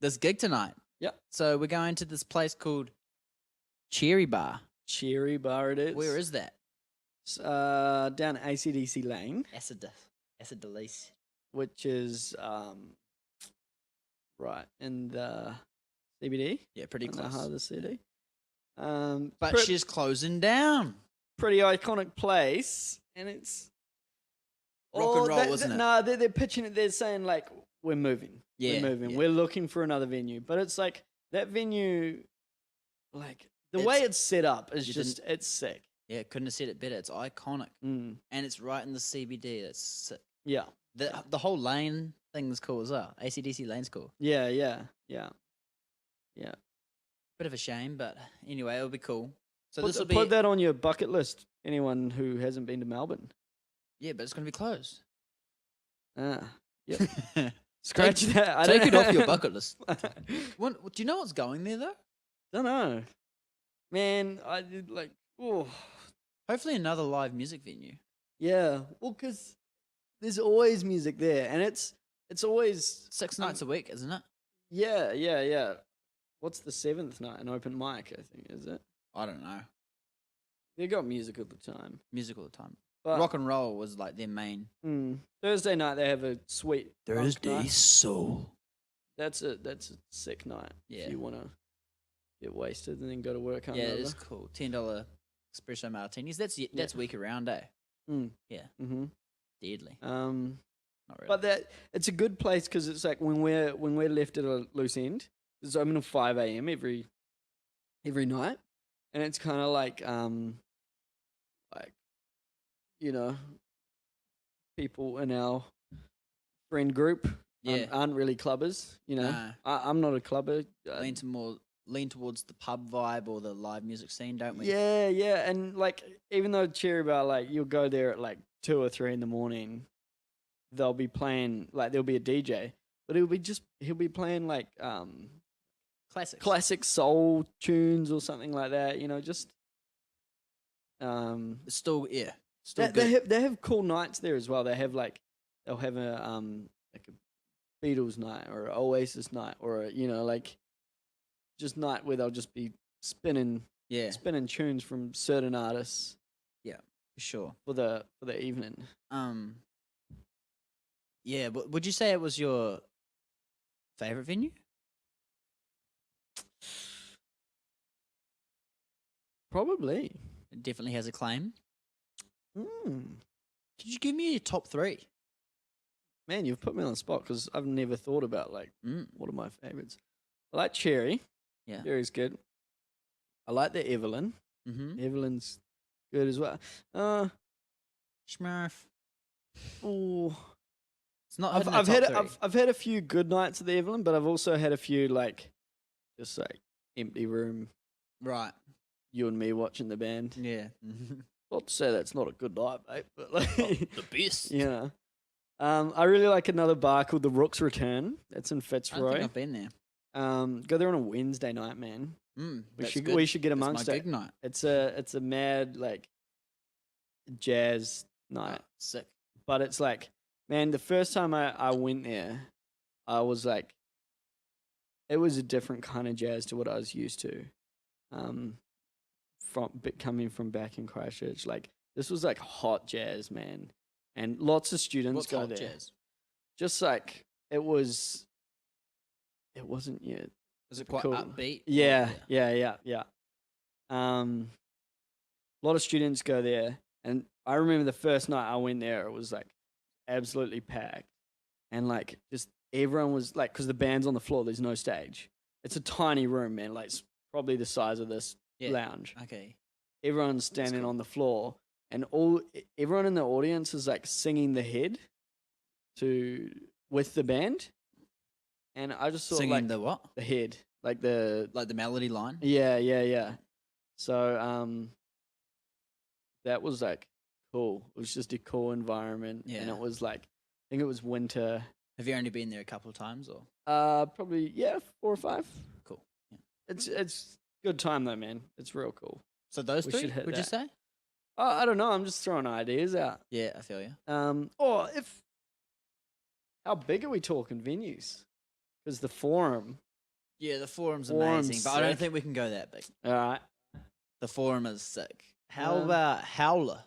This gig tonight.
Yep.
So we're going to this place called Cherry Bar.
Cherry Bar it is.
Where is that?
Down ACDC Lane,
Acid Delise.
which is right in the CBD.
Yeah, pretty
in the
close.
heart of the city.
But she's closing down.
pretty iconic place, and it's
Rock and roll, isn't it?
Nah, they're pitching it. They're saying like, we're moving.
Yeah,
we're moving.
yeah.
We're looking for another venue, but it's like that venue, like the way it's set up is
you
just it's sick.
Yeah, couldn't have said it better. It's iconic.
Mm.
And it's right in the CBD. It's sick.
Yeah,
The whole lane thing's cool as well. ACDC lane's cool.
yeah.
Bit of a shame, but anyway, it'll be cool. So
Put,
this will be
put that on your bucket list. Anyone who hasn't been to Melbourne.
yeah, but it's gonna be closed.
Ah, yep. Scratch that. I
Take
don't
it off your
know.
bucket list. Do you know what's going there though?
Don't know, man. I did like, oh,
Hopefully another live music venue.
yeah. Well, because there's always music there, and it's always
6 nights a week, isn't it?
yeah. What's the 7th night? An open mic, I think, is it?
I don't know.
They got music all the time.
Music all the time.
But
Rock and roll was like their main.
Thursday night they have a sweet funk night.
soul.
That's a sick night.
Yeah.
If you want to get wasted and then go to work.
Yeah, it is cool. $10 espresso martinis. That's week around, eh? Yeah.
Mm-hmm.
Deadly. Not really.
But it's a good place because it's like when we're left at a loose end, it's open at 5 a.m. every night, and it's kind of like you know, people in our friend group aren't really clubbers. You know,
Nah.
I'm not a clubber.
lean towards the pub vibe or the live music scene, don't we?
Yeah, and like even though Cherry Bar, like you'll go there at like 2 or 3 in the morning, they'll be playing like there'll be a DJ, but he'll be playing like
Classics.
classic soul tunes or something like that. You know, just
It's still good.
they have cool nights there as well. They'll have a like a Beatles night or an Oasis night or a, you know, like just night where they'll just be spinning tunes from certain artists
For sure.
for the evening.
Yeah, but would you say it was your favorite venue?
Probably.
It definitely has a claim.
Mm.
Could you give me your top 3?
Man, you've put me on the spot because I've never thought about like what are my favorites. I like Cherry.
Yeah.
Cherry's good. I like the Evelyn.
Mm-hmm.
Evelyn's good as well.
Smurf.
Oh,
It's not.
I've had a few good nights at the Evelyn, but I've also had a few like just like empty room,
right.
you and me watching the band.
Yeah.
Not to say that's not a good night, mate, but like
The best.
you know. I really like another bar called the Rook's Return. That's in
I don't think
Fitzroy.
I've been there.
Go there on a Wednesday night, man.
That's
We
good.
should get
That's
amongst
my
it.
gig night.
It's a mad like jazz night,
Sick.
but it's like, man, the first time I went there, I was like, it was a different kind of jazz to what I was used to, coming from back in Christchurch. Like this was like hot jazz, man, and lots of students
What's
go
hot
there.
jazz?
Just like it was. It wasn't yet.
Is it quite
cool.
upbeat?
Yeah. A lot of students go there, and I remember the first night I went there, it was like absolutely packed, and like just everyone was like, because the band's on the floor, there's no stage. It's a tiny room, man. Like it's probably the size of this lounge.
Okay.
Everyone's standing
cool.
on the floor, and everyone in the audience is like singing the head with the band, and I just saw
Singing
like
the what?
the head, like the
melody line?
yeah. So that was like cool. It was just a cool environment, and
Yeah.
it was like I think it was winter.
Have you only been there a couple of times or?
Probably 4 or 5.
Cool. Yeah.
It's good time though, man. It's real cool.
So those
We
three,
should hit
would you
that.
say?
I don't know. I'm just throwing ideas out.
Yeah, I feel you.
Or how big are we talking venues? Because the Forum.
Yeah, the Forum's
Forum's
amazing, but I don't
sick.
think we can go that big.
All right.
The Forum is sick. How
Um,
about Howler?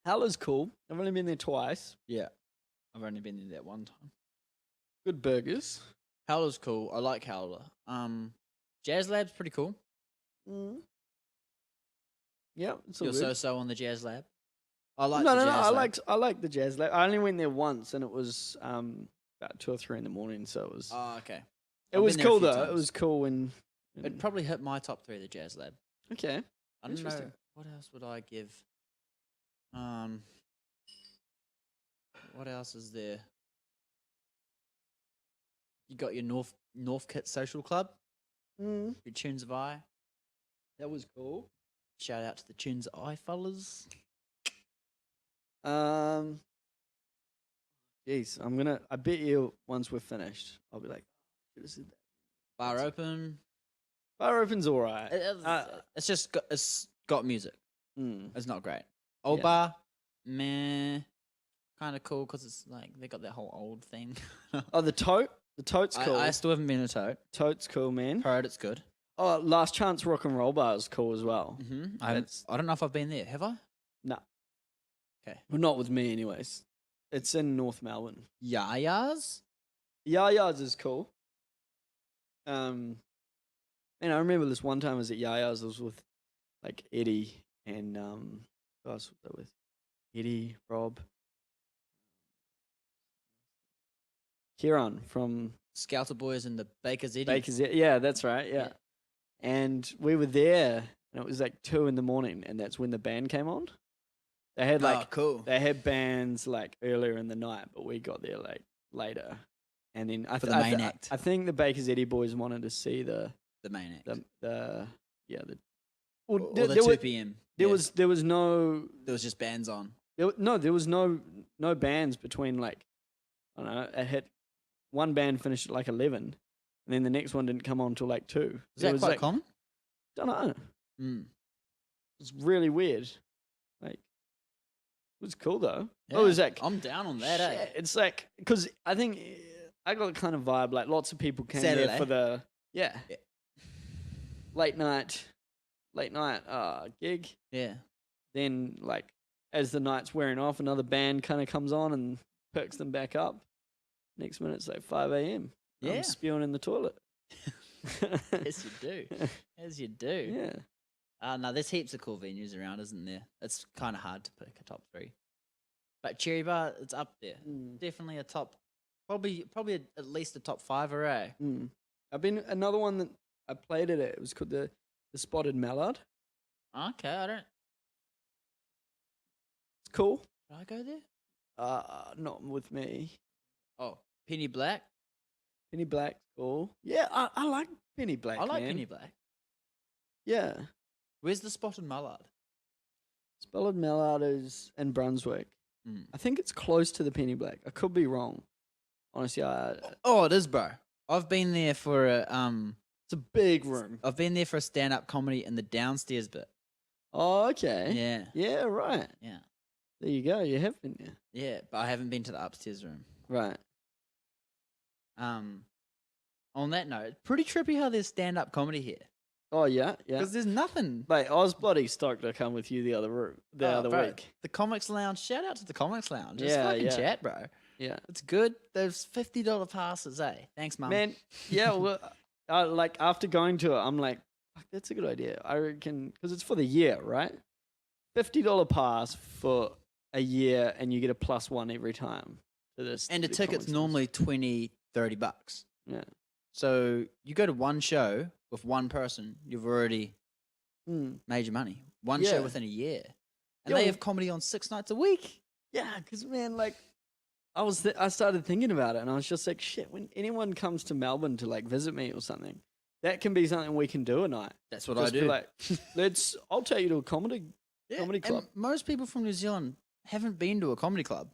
Howler's cool. I've only been there twice.
Yeah. I've only been there that one time.
Good burgers.
Howler's cool. I like Howler. Jazz Lab's pretty cool.
Mm. Yeah, it's all
You're
good.
so on the Jazz Lab. I like
no.
the Jazz Lab.
I like the Jazz Lab. I only went there once, and it was about 2 or 3 in the morning. So it was
Oh, okay.
it
I've
was
been there a
cool
few
though. It
times.
was cool when
It'd probably hit my top 3, the Jazz Lab.
okay.
I don't know.
Interesting.
What else would I give? What else is there? You got your North Kit Social Club,
Mm.
your Tunes of I.
That was cool.
Shout out to the Tunes of I fellas.
Jeez, I bet you once we're finished, I'll be like, should have said that.
Bar open.
Bar Open's all right.
It's got music.
Mm.
It's not great. Old
Yeah.
bar, meh, kind of cool because it's like they got that whole old thing.
Oh, the Tote. The Tote's cool.
I still haven't been a tote.
Tote's cool, man.
Heard it's good.
Oh, Last Chance Rock and Roll Bar is cool as well.
I
That's-
don't know if I've been there. Have I?
No.
Okay.
Well, not with me, anyways. It's in North Melbourne.
Yayas?
Yaya's is cool. And I remember this one time I was at Yaya's. I was with like Eddy and who else was I with? Eddy, Rob, Kieran from
Skelter Boys and the Baker's Eddy.
Baker's. Yeah, that's right. Yeah.
Yeah.
And we were there, and it was like 2 in the morning, and that's when the band came on. They had like
oh, cool.
they had bands like earlier in the night, but we got there like later. And then
For the main act.
I think the Baker's Eddy boys wanted to see the
The main act.
well,
Or
there,
the
there
2
were-
p.m.
there
Yeah.
was no
There was just bands on.
there was no bands between like I don't know, it hit one band finished at like 11 and then the next one didn't come on until like 2.
Is that
was
quite
like,
common?
don't know.
Mm.
It's really weird. Like it was cool though.
Yeah.
It was like
I'm down on that, eh?
shit, it's like because I think I got a kind of vibe like lots of people came there
Saturday.
for the
Yeah.
late night gig.
Yeah.
Then like as the night's wearing off, another band kind of comes on and picks them back up. Next minute it's like 5 a.m.
Yeah.
I'm spewing in the toilet.
Yes, you do. As you do.
Yeah.
No, there's heaps of cool venues around, isn't there? It's kind of hard to pick a top 3. But Cherry Bar, it's up there. Definitely a top, probably at least a top 5 array.
I've been another one that I played at it. It was called the Spotted Mallard.
Okay, I don't.
It's cool.
Did I go there?
Not with me.
Oh, Penny Black.
Penny Black's cool. Yeah, I like Penny Black.
I like
man.
Penny Black.
Yeah.
Where's the Spotted Mallard?
Spotted Mallard is in Brunswick.
Mm.
I think it's close to the Penny Black. I could be wrong. Honestly,
Oh, it is, bro. I've been there for a
it's a big room.
I've been there for a stand-up comedy in the downstairs bit.
Oh, okay.
Yeah,
Yeah, right.
yeah,
There you go. You have been there.
yeah. But I haven't been to the upstairs room.
Right.
On that note, pretty trippy how there's stand-up comedy here.
Oh yeah, yeah.
Because there's nothing.
Mate, I was bloody stoked to come with you the other
Bro,
week.
The Comics Lounge. Shout out to the Comics Lounge. Just
Yeah,
fucking
yeah.
chat, bro.
Yeah,
It's good. There's $50 passes, eh? Thanks, mum.
man. Yeah, well, like after going to it, I'm like, fuck, that's a good idea. I reckon because it's for the year, right? $50 pass for a year, and you get a +1 every time to this.
And the
the
ticket's
comics
normally $20-$30.
Yeah.
So you go to one show with one person, you've already
Mm.
made your money. One
Yeah.
show within a year. And
Yeah,
they
well-
have comedy on 6 nights a week.
Yeah, because man, like, I started thinking about it, and I was just like, shit. When anyone comes to Melbourne to like visit me or something, that can be something we can do a night.
That's what
Just
I
be
do.
like, I'll take you to a comedy
and
club.
most people from New Zealand haven't been to a comedy club.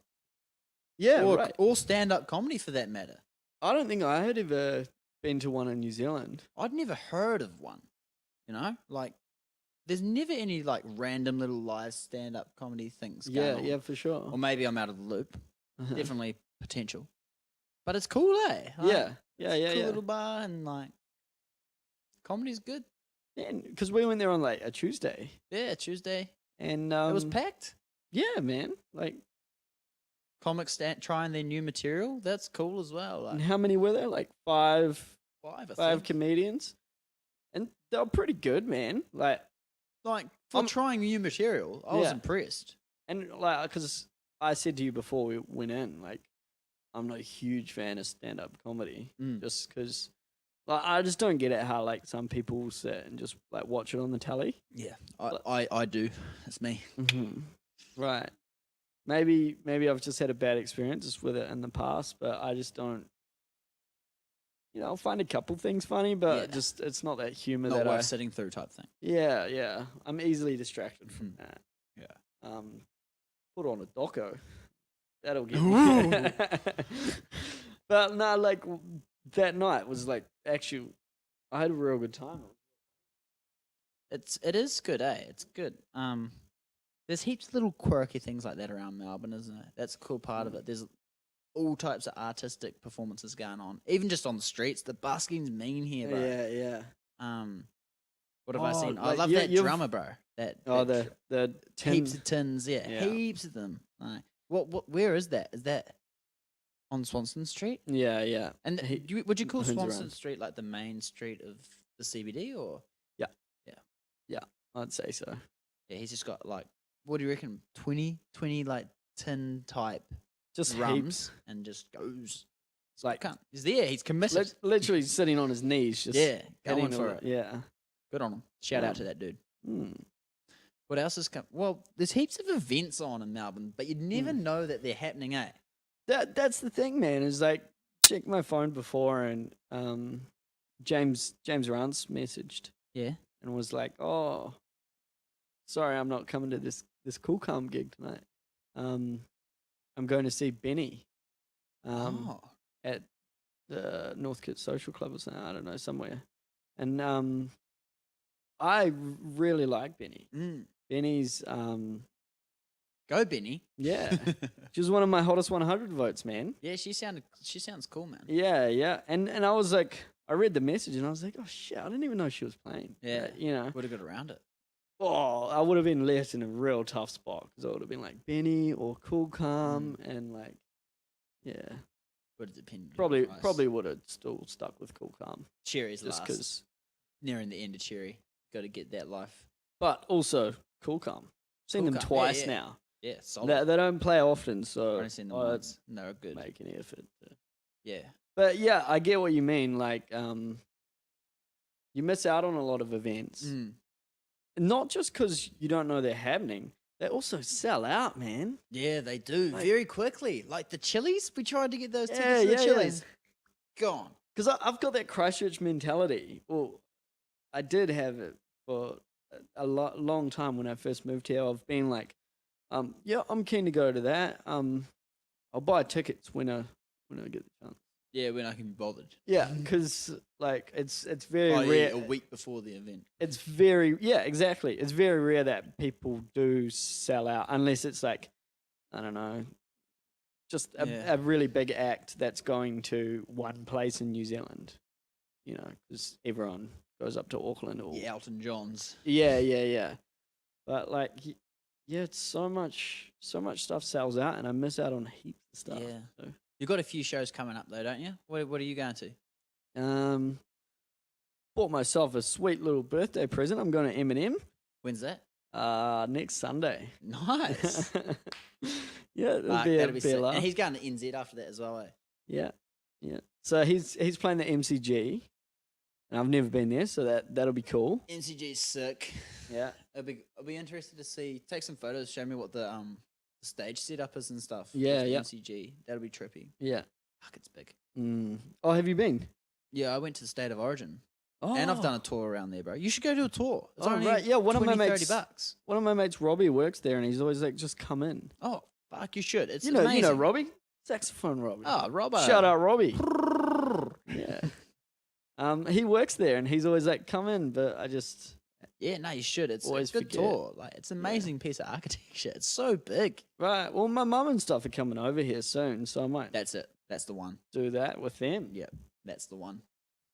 Yeah,
or,
right.
or stand-up comedy for that matter.
I don't think I had ever been to one in New Zealand.
I'd never heard of one. You know? Like, there's never any, like, random little live stand-up comedy things going on.
Yeah, for sure.
Or maybe I'm out of the loop.
Uh-huh.
Definitely potential. But it's cool, eh? Like,
Yeah, yeah,
it's
yeah,
a cool
yeah.
little bar and, like, comedy's good.
Because we went there on like a Tuesday,
Yeah, Tuesday.
and
It was packed.
yeah, man. Like,
Comics trying their new material. That's cool as well.
and
Like,
how many were there? Like five
I
five
think.
comedians, and they were pretty good, man. Like,
Like, for trying new material, I was
Yeah.
impressed.
and like, because I said to you before we went in, like, I'm not a huge fan of stand-up comedy,
Mm.
just because, like, I just don't get it how like some people sit and just like watch it on the telly.
Yeah, I do. That's me.
Mm-hmm. Right. Maybe I've just had a bad experiences with it in the past, but I just don't. I'll find a couple things funny, but
Yeah.
just it's not that humor
Not
that
worth sitting through type thing.
Yeah. I'm easily distracted from
Mhm.
that.
Yeah.
Put on a doco. That'll get
Ooh.
me. But no, like that night was like actually, I had a real good time.
It is good, eh? It's good. There's heaps of little quirky things like that around Melbourne, isn't it? That's a cool part of it. There's all types of artistic performances going on, even just on the streets. The busking's mean here, bro.
Yeah.
What have I
Oh,
seen? I
like,
love
you-
that
you've-
drummer, bro. That
Oh,
that
the
heaps
tins.
of tins, yeah,
Yeah.
heaps of them. Like, where is that? Is that on Swanston Street?
Yeah.
And
He
would you call
owns
Swanston
around.
Street like the main street of the CBD, or
I'd say so.
yeah, he's just got like, what do you reckon, 20 like tin type
Just
rums
heaps.
and just goes.
It's like
Can't. He's there. He's committed.
literally sitting on his knees, just
Yeah, going
hitting
for
all
it.
Yeah.
Good on him. Shout
Yeah.
out to that dude.
Mm.
What else is coming? Well, there's heaps of events on in Melbourne, but you'd never know that they're happening, eh?
That's the thing, man. Is like check my phone before, and James Rance messaged
Yeah.
and was like, "Oh, sorry, I'm not coming to this Cool Calm gig tonight. I'm going to see BENE
Oh.
at the Northcote Social Club or something. I don't know, somewhere." And I really like BENE. BENE's
Go, Benny.
yeah, she was one of my hottest 100 votes, man.
Yeah, she sounds cool, man.
Yeah. And I was like, I read the message and I was like, oh shit, I didn't even know she was playing.
Yeah.
You know,
Would have got around it.
oh, I would have been left in a real tough spot because I would have been like BENE or Cool Calm and like, yeah,
Would have depended.
probably would have still stuck with Cool Calm
Cherry's
just
last.
because.
Nearing the end of Cherry. Got to get that life.
But also Cool Calm. Seen
Cool
them
Calm,
twice
yeah.
now.
Yeah, solid.
They don't play often, so
I've only seen them
I'd
once. No, they're good.
make an effort.
Yeah.
But yeah, I get what you mean. Like, you miss out on a lot of events. Not just because you don't know they're happening, they also sell out, man.
Yeah, they do.
Like-
very quickly. Like the Chili's, we tried to get those tickets
Yeah,
to the
yeah,
Chili's. Gone.
Because I've got that Christchurch mentality. Well, I did have it for a long time when I first moved here. I've been like, yeah, I'm keen to go to that. I'll buy tickets when I get the chance.
Yeah, when I can be bothered.
Yeah, because like it's very
Oh,
rare.
yeah, a week before the event.
It's exactly. It's very rare that people do sell out unless it's like, I don't know, just
Yeah.
a really big act that's going to one place in New Zealand, you know, because everyone goes up to Auckland. Or
Yeah, Elton John's.
yeah. But like, yeah, it's so much stuff sells out, and I miss out on heaps of stuff.
Yeah.
So,
You've got a few shows coming up though, don't you? What are you going to?
bought myself a sweet little birthday present. I'm going to Eminem.
When's that?
Next Sunday.
Nice.
Yeah, it'll
Fuck,
be
that'll
a
be
be
sick.
a laugh.
And he's going to NZ after that as well, eh?
Yeah. So he's playing the MCG, and I've never been there, so that'll be cool.
NCG's sick.
Yeah.
I'll be interested to see. Take some photos. Show me what the stage setup is and stuff.
Yeah,
with the
yeah.
MCG. That'll be trippy.
Yeah.
Fuck, it's big.
Oh, have you been?
Yeah, I went to the State of Origin.
Oh.
And I've done a tour around there, bro. You should go to a tour. It's
Oh,
only
right. Yeah, one of my
20,
mates-
30 bucks.
One of my mates, Robbie, works there, and he's always like, "Just come in."
Oh, fuck, you should. It's
You know
amazing.
Robbie, saxophone Robbie.
Oh, Robbo.
Shout out Robbie. Yeah. He works there, and he's always like, "Come in," but I just
Yeah, no, you should. It's
Always
a good
forget.
tour. Like, it's an amazing piece of architecture. It's so big.
right. Well, my mum and stuff are coming over here soon, so I might
That's it. That's the one.
do that with them.
Yep, that's the one.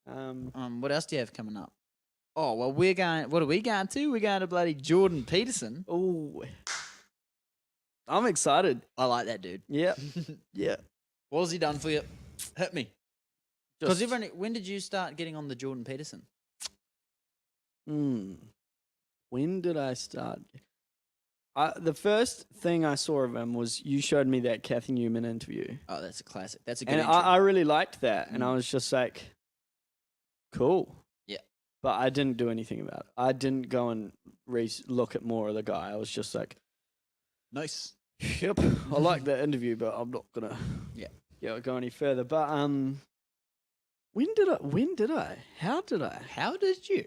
Um,
What else do you have coming up? Oh, well, we're going. What are we going to? We're going to bloody Jordan Peterson.
oh, I'm excited.
I like that dude.
Yeah, yeah.
What has he done for you? Hit me. Because
Just-
when did you start getting on the Jordan Peterson?
When did I start? The first thing I saw of him was you showed me that Kathy Newman interview,
Oh, that's a classic. That's a good
and
intro.
I really liked that, and I was just like, cool.
Yeah.
But I didn't do anything about it. I didn't go and look at more of the guy. I was just like,
Nice.
yep, I like that interview, but I'm not gonna go any further. But when did I? How did I?
How did you?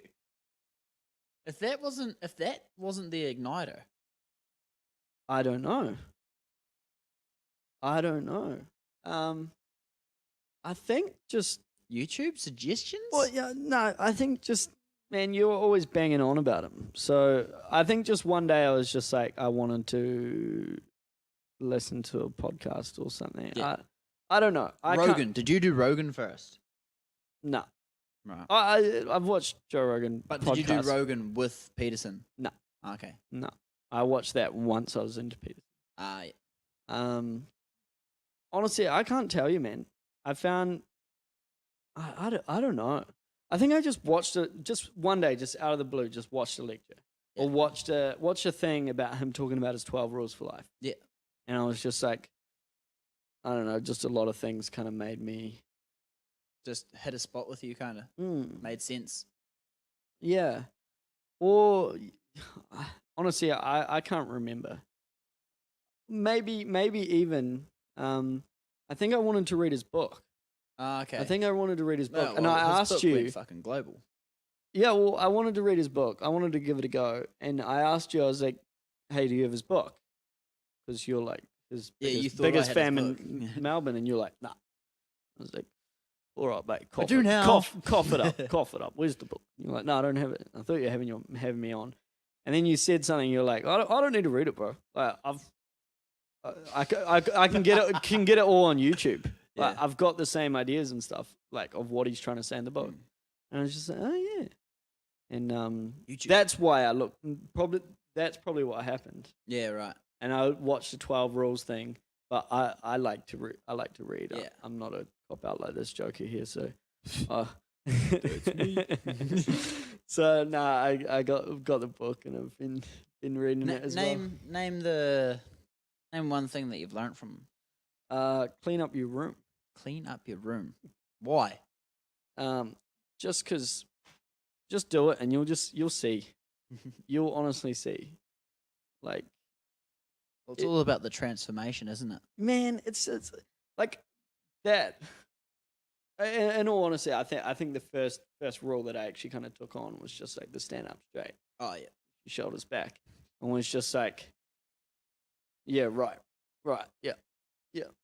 If that wasn't the igniter,
I don't know. I think just
YouTube suggestions.
well, yeah, no, I think just man, you were always banging on about him. So I think just one day I was just like, I wanted to listen to a podcast or something.
Yeah.
I don't know.
Rogan. Did you do Rogan first?
No.
Right.
I've watched Joe Rogan.
But
podcasts.
did you do Rogan with Peterson?
No.
Okay.
No. I watched that once I was into Peter.
Yeah.
Honestly, I can't tell you, man. I found I don't know. I think I just watched it just one day, just out of the blue, just watched a lecture.
Yeah.
Or watched a thing about him talking about his 12 rules for life.
Yeah.
And I was just like, I don't know, just a lot of things kind of made me
Just hit a spot with you, kind of made sense.
yeah. Or honestly, I can't remember. Maybe even I think I wanted to read his book.
Okay.
I think I wanted to read his book,
No,
and
well,
I
his
asked
book went
you.
fucking global.
Yeah, well, I wanted to read his book. I wanted to give it a go, and I asked you. I was like, "Hey, do you have his book?" Because you're like his
Yeah, you
biggest,
thought I
biggest
had his
fan
book.
in Melbourne, and you're like, "Nah." I was like, "All right, mate, cough
do
it,
now."
cough it up, cough it up. Where's the book?" You're like, "No, I don't have it." I thought you were having me on, and then you said something. You're like, "I don't need to read it, bro. Like, I can get it can get it all on YouTube. Like,
Yeah.
I've got the same ideas and stuff like of what he's trying to say in the book." And I was just like, "Oh yeah," and
YouTube.
that's why I looked. That's probably what happened.
Yeah, right.
And I watched the 12 rules thing, but I like to read.
Yeah.
I'm not a cop out like this joker here, so. So nah, I got the book and I've been reading it as
Name one thing that you've learned from
well. Clean up your room.
clean up your room. Why?
Just do it and you'll see. You'll honestly see. Like,
Well, it's all about the transformation, isn't it?
man, it's like that. In all honesty, I think the first rule that I actually kind of took on was just like the stand up straight,
Oh yeah.
your shoulders back, and was just like, yeah, right, yeah.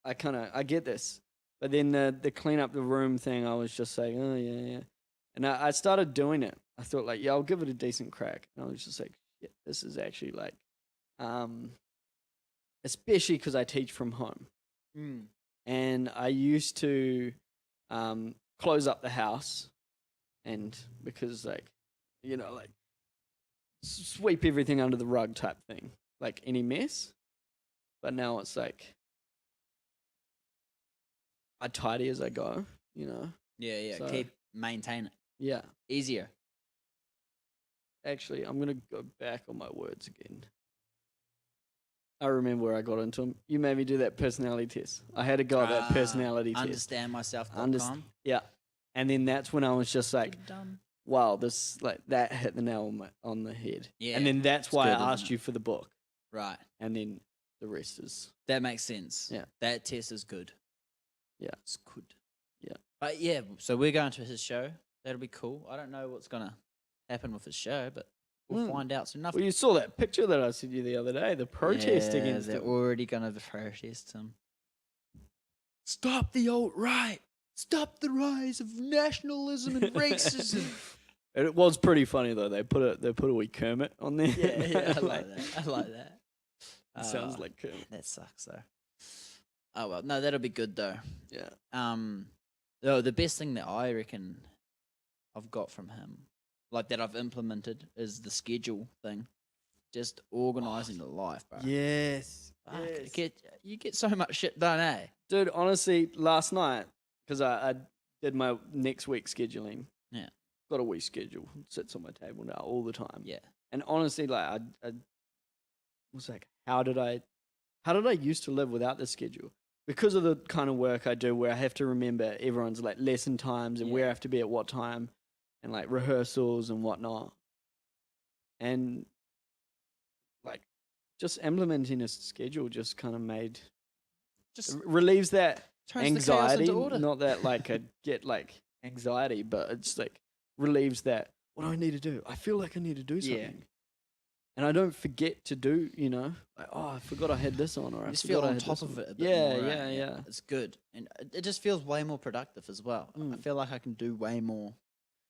I get this, but then the clean up the room thing, I was just like, oh yeah, and I started doing it. I thought like, yeah, I'll give it a decent crack, and I was just like, yeah, this is actually like, especially because I teach from home. And I used to close up the house and because like, like sweep everything under the rug type thing, like any mess. But now it's like I tidy as I go,
Yeah.
So-
Maintain it.
Yeah.
Easier.
Actually, I'm gonna go back on my words again. I remember where I got into them. You made me do that personality test. I had to go at that personality test.
Understandmyself.com.
Yeah, and then that's when I was just like,
Done.
"Wow, this that hit the nail on the head."
Yeah,
and then that's
it's
why
good,
I
isn't
asked
it?
you for the book,
Right.
and then the rest is
That makes sense.
Yeah.
That test is good.
Yeah.
It's good.
Yeah.
But yeah, so we're going to his show. That'll be cool. I don't know what's going to happen with his show, but we'll find out soon enough.
Well, you saw that picture that I sent you the other day, the protest against
they're
it.
already going to protest him. Stop the alt-right. Stop the rise of nationalism and racism.
It was pretty funny though. They put a wee Kermit on there.
Yeah, I like that. I like that.
It sounds like Kermit.
That sucks though. Oh well, no, that'll be good though.
Yeah.
Though the best thing that I reckon I've got from him, like that I've implemented, is the schedule thing. Just organizing the life, bro.
Yes.
Fuck, you get so much shit done, eh?
Dude, honestly, last night, because I did my next week scheduling.
Yeah.
Got a week schedule. It sits on my table now all the time.
Yeah.
And honestly, like I was like, how did I used to live without this schedule? Because of the kind of work I do where I have to remember everyone's like lesson times and where I have to be at what time and like rehearsals and whatnot. And like just implementing a schedule just kind of relieves that
Turns the chaos
anxiety.
into order.
Not that like I get like anxiety, but it's like relieves that what do I need to do? I feel like I need to do something.
Yeah.
And I don't forget to do, like, oh, I forgot I had this on, or I
just
forgot
feel
I
on
had
top
this
of
on.
it a bit
Yeah,
more.
yeah,
Right?
yeah.
It's good. And it just feels way more productive as well. I feel like I can do way more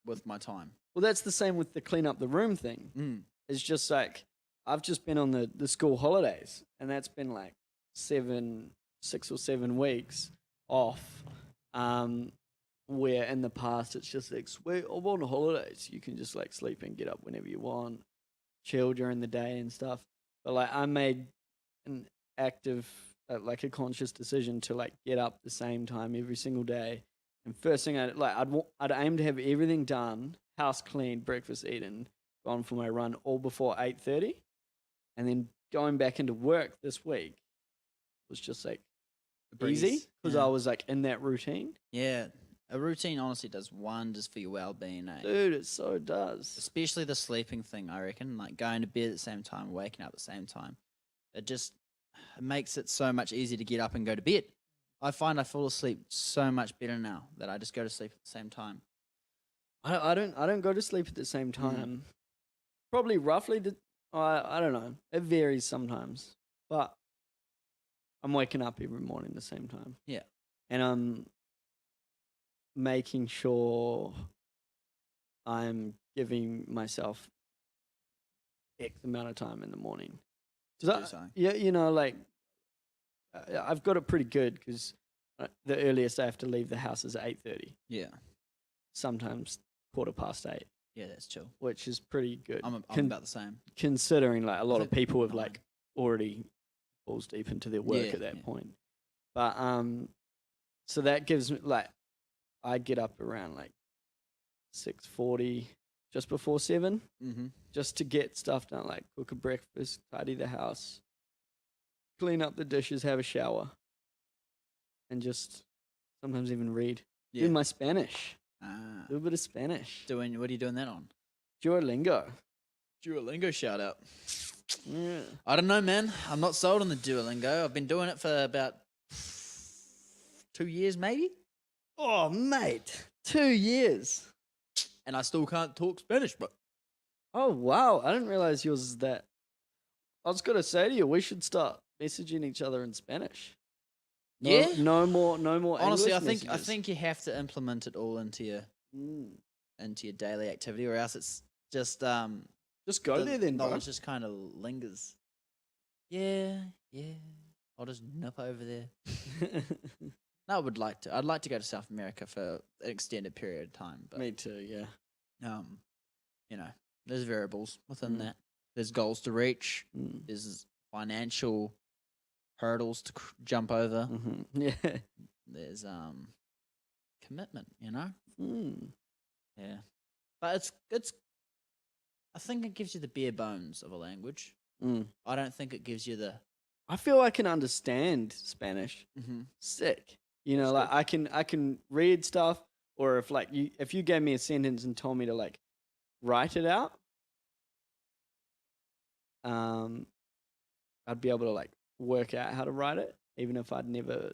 with my time.
Well, that's the same with the clean up the room thing. It's just like, I've just been on the school holidays, and that's been like 6 or 7 weeks off. Where in the past it's just like, sweet, I'm on holidays. You can just like sleep and get up whenever you want, chill during the day and stuff. But like I made an active, like a conscious decision to like get up the same time every single day. And first thing I'd aim to have everything done, house cleaned, breakfast eaten, gone for my run all before 8:30, and then going back into work this week was just like easy because I was like in that routine.
Yeah. A routine honestly does wonders for your well-being, eh?
Dude, it so does.
Especially the sleeping thing, I reckon. Like going to bed at the same time, waking up at the same time. It makes it so much easier to get up and go to bed. I find I fall asleep so much better now that I just go to sleep at the same time.
I don't go to sleep at the same time. Probably roughly. I don't know. It varies sometimes, but I'm waking up every morning at the same time.
Yeah.
And I'm making sure I'm giving myself X amount of time in the morning.
Do something.
Yeah, like I've got it pretty good because the earliest I have to leave the house is at 8:30.
Yeah.
Sometimes 8:15.
Yeah, that's chill.
Which is pretty good.
I'm about the same.
Considering like a lot of
think
people have
9.
like already balls deep into their work
Yeah,
at that
yeah.
point. But so that gives me like I get up around like 6:40, just before 7, just to get stuff done, like cook a breakfast, tidy the house, clean up the dishes, have a shower, and just sometimes even read.
Yeah.
Do my Spanish.
Ah.
Do a bit of Spanish.
What are you doing that on?
Duolingo.
Duolingo shout out.
Yeah.
I don't know, man. I'm not sold on the Duolingo. I've been doing it for about 2 years, maybe.
Oh, mate. 2 years.
And I still can't talk Spanish, bro.
Oh, wow. I didn't realize yours is that. I was going to say to you, we should start messaging each other in Spanish.
Yeah.
No more.
Honestly,
English
I
messages.
think you have to implement it all into your daily activity, or else it's just
Just go there then, bro.
knowledge just kind of lingers. Yeah. I'll just nip over there. No, I'd like to go to South America for an extended period of time. But
Me too, yeah.
um, you know, there's variables within
Mm.
that. There's goals to reach.
Mm.
There's financial hurdles to jump over.
Mm-hmm. Yeah.
There's commitment. You know.
Mm.
Yeah, but it's. I think it gives you the bare bones of a language.
Mm.
I don't think it gives you the.
I feel I can understand Spanish.
Mm-hmm.
Sick. You know,
That's
like
good.
I can read stuff, or if you gave me a sentence and told me to like write it out, I'd be able to like work out how to write it, even if I'd never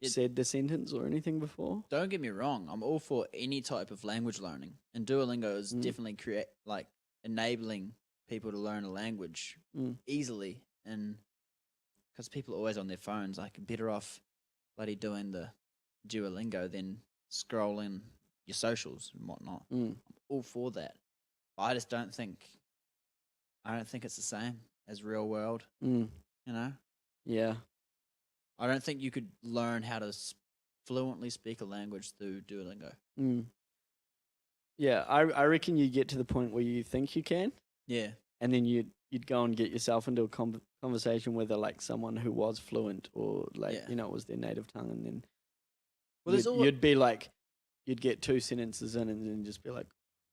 said the sentence or anything before.
Don't get me wrong. I'm all for any type of language learning, and Duolingo is definitely enabling people to learn a language easily, and because people are always on their phones, like better off bloody doing the Duolingo than scrolling your socials and whatnot. I'm all for that. But I just don't think it's the same as real world. You know,
Yeah.
I don't think you could learn how to fluently speak a language through Duolingo.
Yeah, I reckon you get to the point where you think you can,
Yeah,
and then you'd go and get yourself into a conversation with like someone who was fluent or like
Yeah.
you know it was their native tongue, and then
Well, there's
you'd be like you'd get 2 sentences in and then just be like,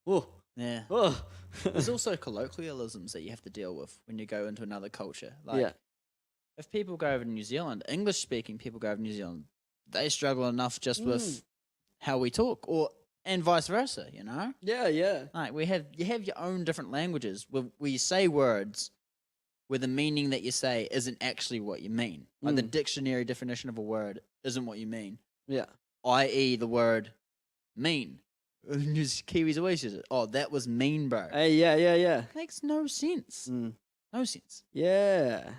oh,
yeah.
oh.
There's also colloquialisms that you have to deal with when you go into another culture. Like,
Yeah.
if people go over to New Zealand, English-speaking people go over to New Zealand, they struggle enough just with how we talk, and vice versa. You know,
Yeah.
like you have your own different languages where you say words where the meaning that you say isn't actually what you mean. Like the dictionary definition of a word isn't what you mean.
Yeah.
I.e., the word mean. Kiwis always use it. Oh, that was mean, bro.
Hey, yeah.
Makes no sense. No sense.
Yeah.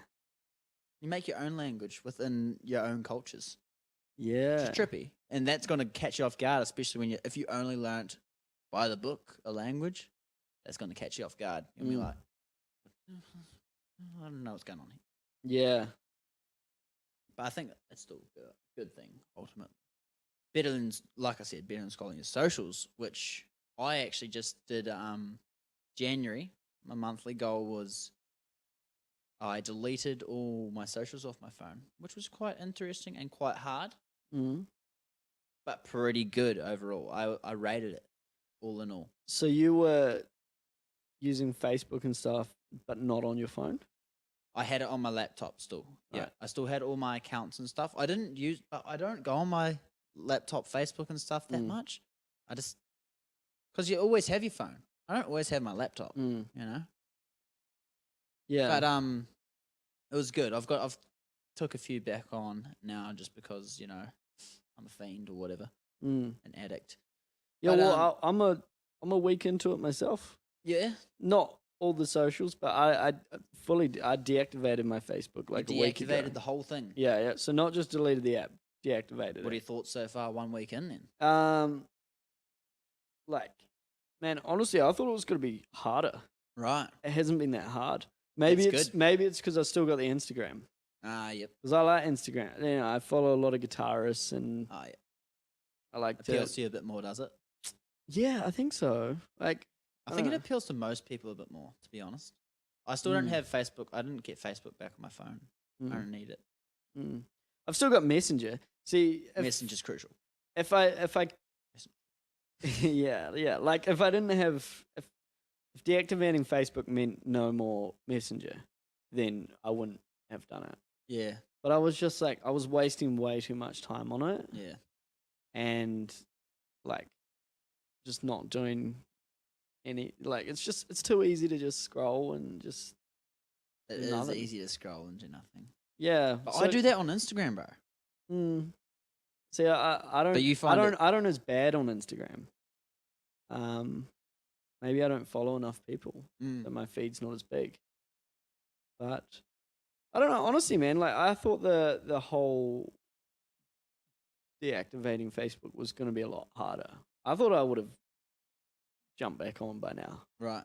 You make your own language within your own cultures.
Yeah.
It's trippy, and that's going to catch you off guard, especially if you only learnt by the book a language. That's going to catch you off guard. You'll be like, I don't know what's going on here.
Yeah.
But I think it's still a good thing ultimately. Better than, like I said, better than scrolling your socials, which I actually just did. January, my monthly goal was I deleted all my socials off my phone, which was quite interesting and quite hard, but pretty good overall. I rated it all in all.
So you were using Facebook and stuff, but not on your phone?
I had it on my laptop still. Yeah,
Right.
I still had all my accounts and stuff. I don't go on my laptop, Facebook and stuff that much. I just, because you always have your phone. I don't always have my laptop, you know.
Yeah.
But it was good. I've took a few back on now just because you know I'm a fiend or whatever, an addict.
Yeah.
But,
Well, I'm a week into it myself.
Yeah,
Not all the socials, but I deactivated my Facebook like a
you
week ago.
deactivated the whole thing.
Yeah. So not just deleted the app, deactivated
What are your
it.
thoughts so far? 1 week in, then.
Like, man, honestly, I thought it was gonna be harder.
Right.
It hasn't been that hard. Maybe
That's good.
maybe it's because I still got the Instagram.
Yep.
Because I like Instagram. You know, I follow a lot of guitarists, and
Yeah.
I like
Appeals to you a bit more, does it?
Yeah, I think so. Like,
I think it
dunno.
appeals to most people a bit more, to be honest. I still don't have Facebook. I didn't get Facebook back on my phone. I don't need it.
I've still got Messenger. See,
Messenger's crucial.
if I yeah, like if I didn't have if deactivating Facebook meant no more Messenger, then I wouldn't have done it.
Yeah.
But I was just like I was wasting way too much time on it,
Yeah.
and like just not doing any like it's too easy to just scroll and just
It is
nothing.
easy to scroll and do nothing.
yeah.
But I do that on Instagram, bro.
See, I don't.
But you find
I don't as bad on Instagram. Maybe I don't follow enough people, so my feed's not as big. But I don't know. Honestly, man, like I thought the whole deactivating Facebook was going to be a lot harder. I thought I would have jumped back on by now.
Right.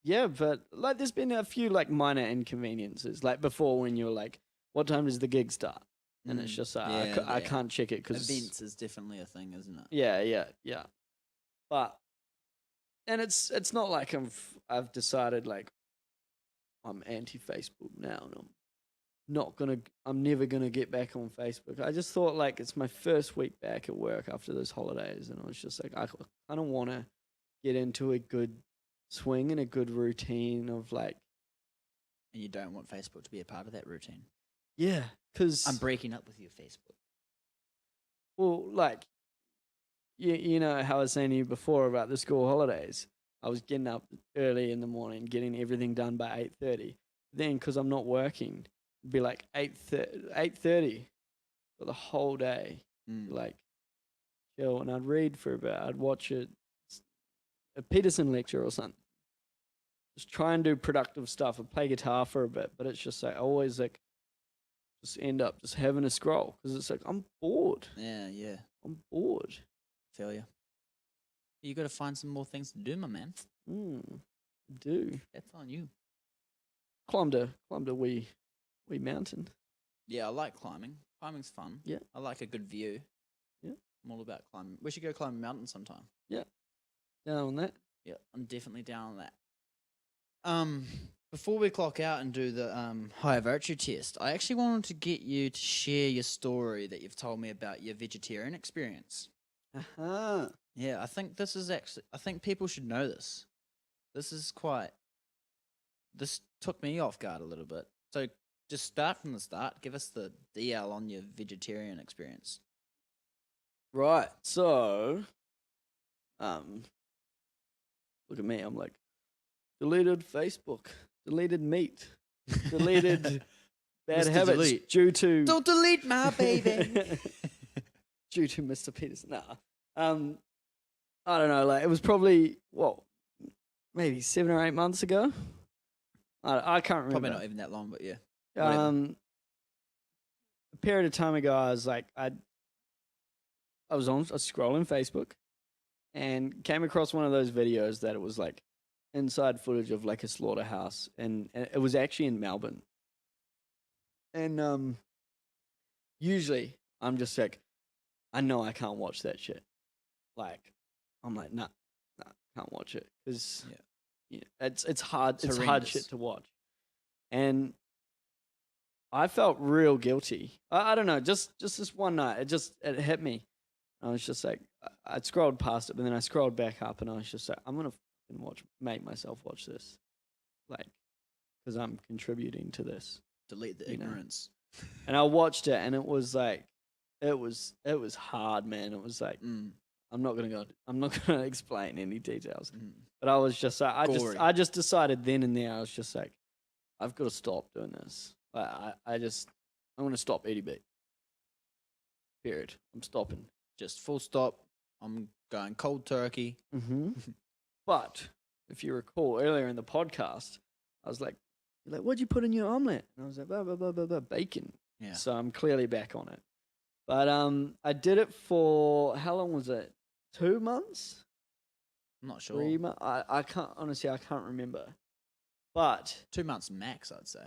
Yeah, but like there's been a few like minor inconveniences. Like before when you were like, what time does the gig start? and it's just
Yeah,
I
yeah.
can't check it because
Events is definitely a thing, isn't it?
yeah. But and it's not like I've decided like I'm anti Facebook now and I'm never gonna get back on Facebook. I just thought like it's my first week back at work after those holidays, and I was just like I kind of want to get into a good swing and a good routine of like
And you don't want Facebook to be a part of that routine.
yeah, because
I'm breaking up with your Facebook.
well like you know how I was saying to you before about the school holidays. I was getting up early in the morning, getting everything done by 8:30. Then, because I'm not working, it'd be like 8:30 for the whole day. Like chill, and I'd read for a bit. I'd watch a Peterson lecture or something. Just try and do productive stuff. I'd play guitar for a bit, but it's just like I always like just end up just having a scroll because it's like I'm bored.
Yeah.
I'm bored.
Feel you. You got to find some more things to do, my man.
Do
That's on you.
climbed a wee mountain.
Yeah, I like climbing. Climbing's fun.
Yeah.
I like a good view.
Yeah.
I'm all about climbing. We should go climb a mountain sometime.
Down on that.
Yeah, I'm definitely down on that. Before we clock out and do the high virtue test, I actually wanted to get you to share your story that you've told me about your vegetarian experience.
Uh-huh.
Yeah, I think this is actually, I think people should know this. This took me off guard a little bit. So just start from the start. Give us the DL on your vegetarian experience.
Right. So, look at me. I'm like, deleted Facebook, deleted meat, deleted bad
Mr.
habits
Delete.
due to
Don't delete my baby.
due to Mr. Peterson. Nah. I don't know. Like it was probably maybe 7 or 8 months ago. I can't remember.
Probably not even that long, but yeah.
A period of time ago, I was like, I was scrolling Facebook and came across one of those videos that it was like inside footage of like a slaughterhouse, and it was actually in Melbourne. And usually I'm just like, I know I can't watch that shit. Like, I'm like, nah, can't watch it because it's hard. It's hard
horrendous.
shit to watch, and I felt real guilty. I don't know. Just this one night, it hit me. I was just like, I scrolled past it, but then I scrolled back up, and I was just like, I'm gonna make myself watch this, like, because I'm contributing to this.
Delete the
You know.
ignorance.
And I watched it, and it was like, it was hard, man. It was like, I'm not gonna explain any details, but I was just like,
Gory.
I just decided then and there, I was just like, I've got to stop doing this. Like, I'm gonna stop Eddy B. Period. I'm stopping.
Just full stop. I'm going cold turkey.
Mm-hmm. But if you recall earlier in the podcast, I was like, you're like, what'd you put in your omelet? And I was like, blah, blah, blah, blah, blah, bacon.
Yeah.
So I'm clearly back on it. But I did it for, how long was it? 2 months?
I'm not sure.
3 months? I can't, honestly, I can't remember. But
2 months max, I'd say.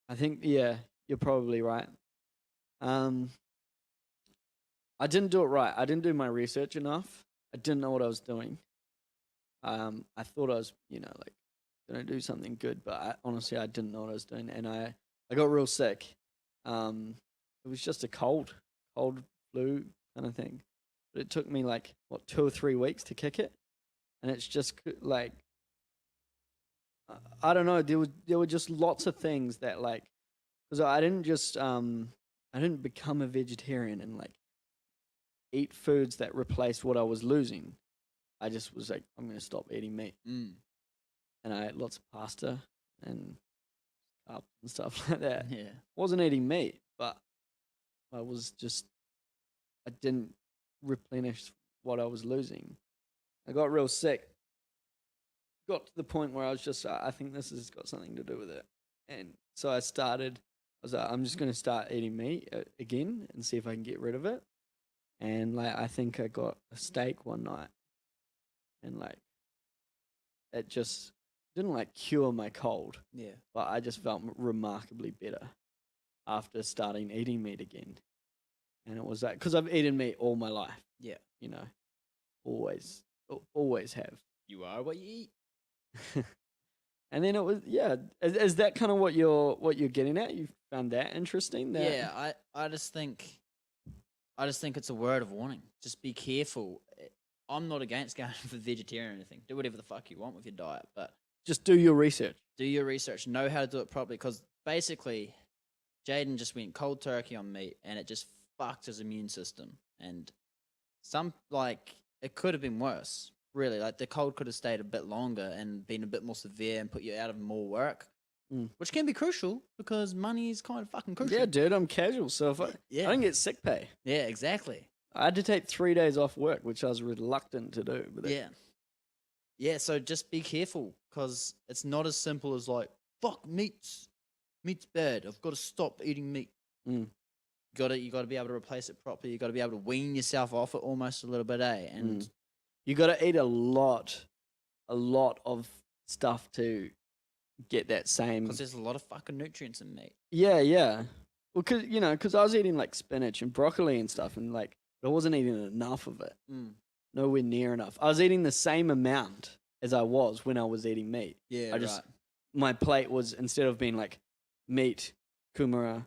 I think, yeah, you're probably right. I didn't do it right. I didn't do my research enough. I didn't know what I was doing. I thought I was, like, going to do something good, but honestly, I didn't know what I was doing. And I got real sick. It was just a cold flu kind of thing. But it took me, 2 or 3 weeks to kick it. And it's just, like, I don't know. There were just lots of things that, like, because I didn't just, I didn't become a vegetarian and, like, eat foods that replaced what I was losing. I just was like, I'm going to stop eating meat. And I ate lots of pasta and carbs and stuff like that.
Yeah.
Wasn't eating meat, but I didn't replenish what I was losing. I got real sick. Got to the point where I was just, I think this has got something to do with it. And so I was like, I'm just going to start eating meat again and see if I can get rid of it. And like, I think I got a steak one night, and like, it just didn't like cure my cold,
Yeah.
but I just felt remarkably better. after starting eating meat again. And it was that because I've eaten meat all my life,
Yeah.
you know, always have.
You are what you eat.
And then it was, yeah. Is that kind of what you're getting at? You found that interesting? That,
Yeah, I just think it's a word of warning. Just be careful. I'm not against going for vegetarian or anything. Do whatever the fuck you want with your diet, but
just do your research.
do your research. Know how to do it properly, because basically, Jaden just went cold turkey on meat, and it just fucked his immune system. And it could have been worse. Really, like the cold could have stayed a bit longer and been a bit more severe and put you out of more work, which can be crucial because money is kind of fucking crucial.
Yeah, dude, I'm casual, so if I don't get sick pay.
Yeah, exactly.
I had to take 3 days off work, which I was reluctant to do. But
Yeah, so just be careful, because it's not as simple as like, fuck, meat's bad. I've got to stop eating meat.
Mm.
You got to be able to replace it properly. You got to be able to wean yourself off it almost a little bit, And
you got to eat a lot of stuff to get that same.
because there's a lot of fucking nutrients in meat.
Yeah, yeah. Well, because I was eating like spinach and broccoli and stuff, and like I wasn't eating enough of it. Nowhere near enough. I was eating the same amount as I was when I was eating meat.
Yeah,
My plate was, instead of being like meat, kumara,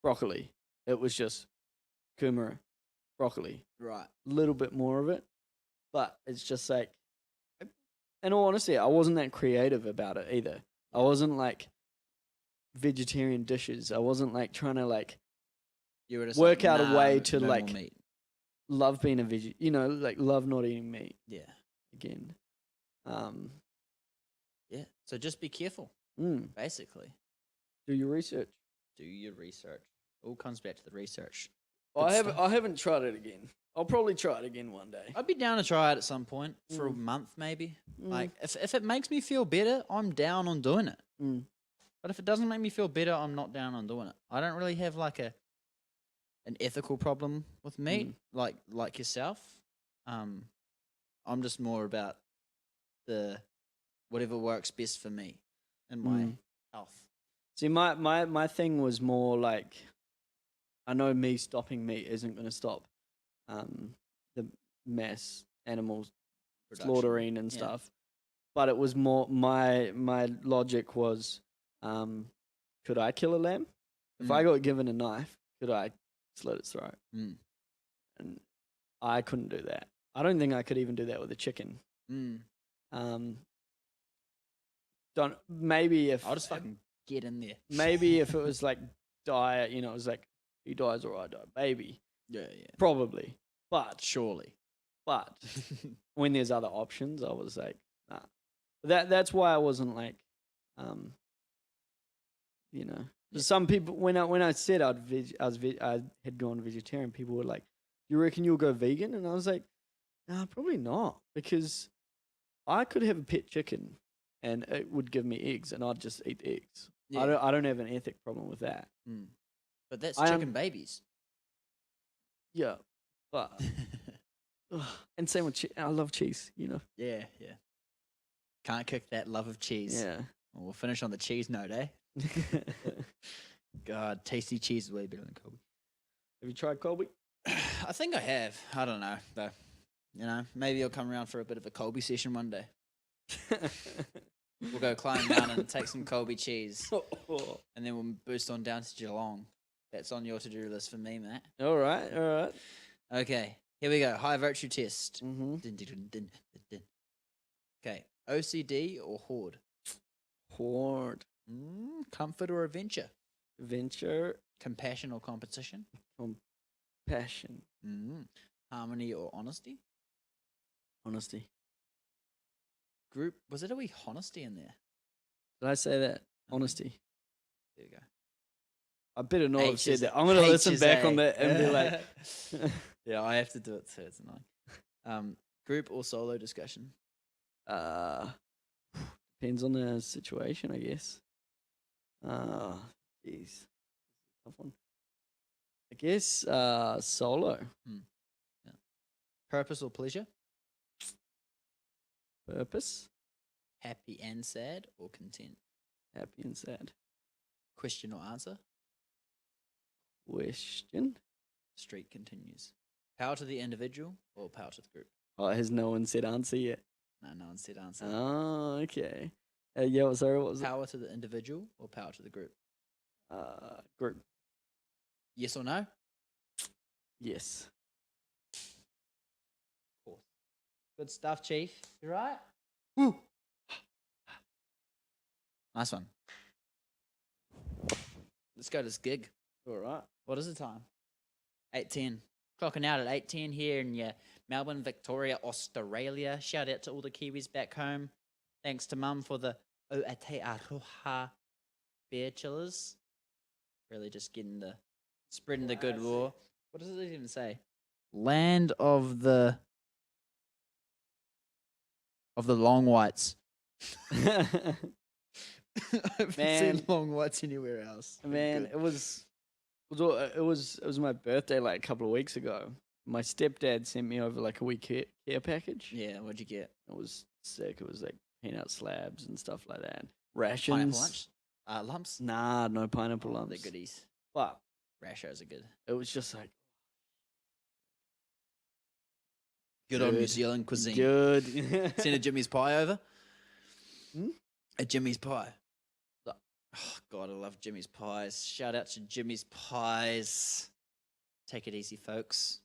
broccoli, it was just kumara, broccoli.
right.
A little bit more of it, but it's just like, in all honesty, I wasn't that creative about it either. I wasn't like vegetarian dishes. I wasn't like trying to like
You were just
work
like,
out a
nah,
way to
no more
like
meat.
love being a veg, like love not eating meat
Yeah,
again.
yeah. So just be careful. Basically,
Do your research.
do your research. All comes back to the research.
I
Good
haven't tried it again. I'll probably try it again one day.
I'd be down to try it at some point for a month, maybe. Like, if it makes me feel better, I'm down on doing it. But if it doesn't make me feel better, I'm not down on doing it. I don't really have like an ethical problem with meat, like yourself. I'm just more about the whatever works best for me and my health.
See, my thing was more like, I know me stopping meat isn't going to stop the mass animals slaughtering and stuff, but it was more my logic was, could I kill a lamb? If I got given a knife, could I slit its throat? And I couldn't do that. I don't think I could even do that with a chicken. Maybe if
I'll just fucking get in there.
maybe if it was like diet, it was like, he dies or I die, maybe.
Yeah.
Probably. But
Surely.
when there's other options, I was like, nah. That's why I wasn't like, some people, when I said I had gone vegetarian, people were like, you reckon you'll go vegan? And I was like, nah, probably not, because I could have a pet chicken and it would give me eggs and I'd just eat eggs.
Yeah.
I don't have an ethic problem with that.
But that's
I am-
chicken babies.
Yeah, but and same with I love cheese.
Yeah. Can't cook that love of cheese.
Yeah.
Well, we'll finish on the cheese note, eh? God, tasty cheese is way better than Colby.
Have you tried Colby?
I think I have. I don't know, though. Maybe I'll come around for a bit of a Colby session one day. We'll go climb a mountain and take some Colby cheese, and then we'll boost on down to Geelong. That's on your to-do list for me, Matt.
All right.
Okay, here we go. High virtue test.
Mm-hmm.
Dun, dun, dun, dun, dun, dun. Okay, OCD or hoard?
Hoard.
Comfort or adventure?
Venture.
Compassion or competition?
Compassion.
Harmony or honesty?
Honesty.
Group, was it a wee honesty in there?
Did I say that? Honesty.
There you go.
I better not have
H
said
is-
that. I'm going to listen
H is
back
A.
on that and be like,
Yeah, I have to do it too. It's annoying. Group or solo discussion?
depends on the situation, I guess. Jeez. Tough one. I guess solo.
Yeah. Purpose or pleasure?
Purpose.
Happy and sad or content?
Happy and sad.
Question or answer?
question.
Streak continues. Power to the individual or power to the group?
Oh, has no one said answer yet?
No one said answer.
Oh, okay. Yeah, sorry, what was it?
Power to the individual or power to the group?
Group.
Yes or no?
Yes.
Of course. Good stuff, Chief. You right? Woo. Nice one. Let's go to this gig.
All right.
What is the time? 8:10. Clocking out at 8:10 here in Melbourne, Victoria, Australia. Shout out to all the Kiwis back home. Thanks to Mum for the Aotearoha beer chillers. Really just spreading the good war. What does it even say? Land of the long whites. I haven't
Man.
seen long whites anywhere else.
Man,
Good.
it was my birthday like a couple of weeks ago. My stepdad sent me over like a week care package.
Yeah, what'd you get?
It was sick. It was like peanut slabs and stuff like that.
Pineapple
Rations.
lunch? Lumps?
Nah, no pineapple
Oh,
lumps.
they're goodies.
But
Rashos are good.
it was just like
Good on New
Good.
Zealand cuisine.
good.
Seen a Jimmy's Pie over?
Hmm?
A Jimmy's Pie. Oh, God, I love Jimmy's Pies. Shout out to Jimmy's Pies. Take it easy, folks.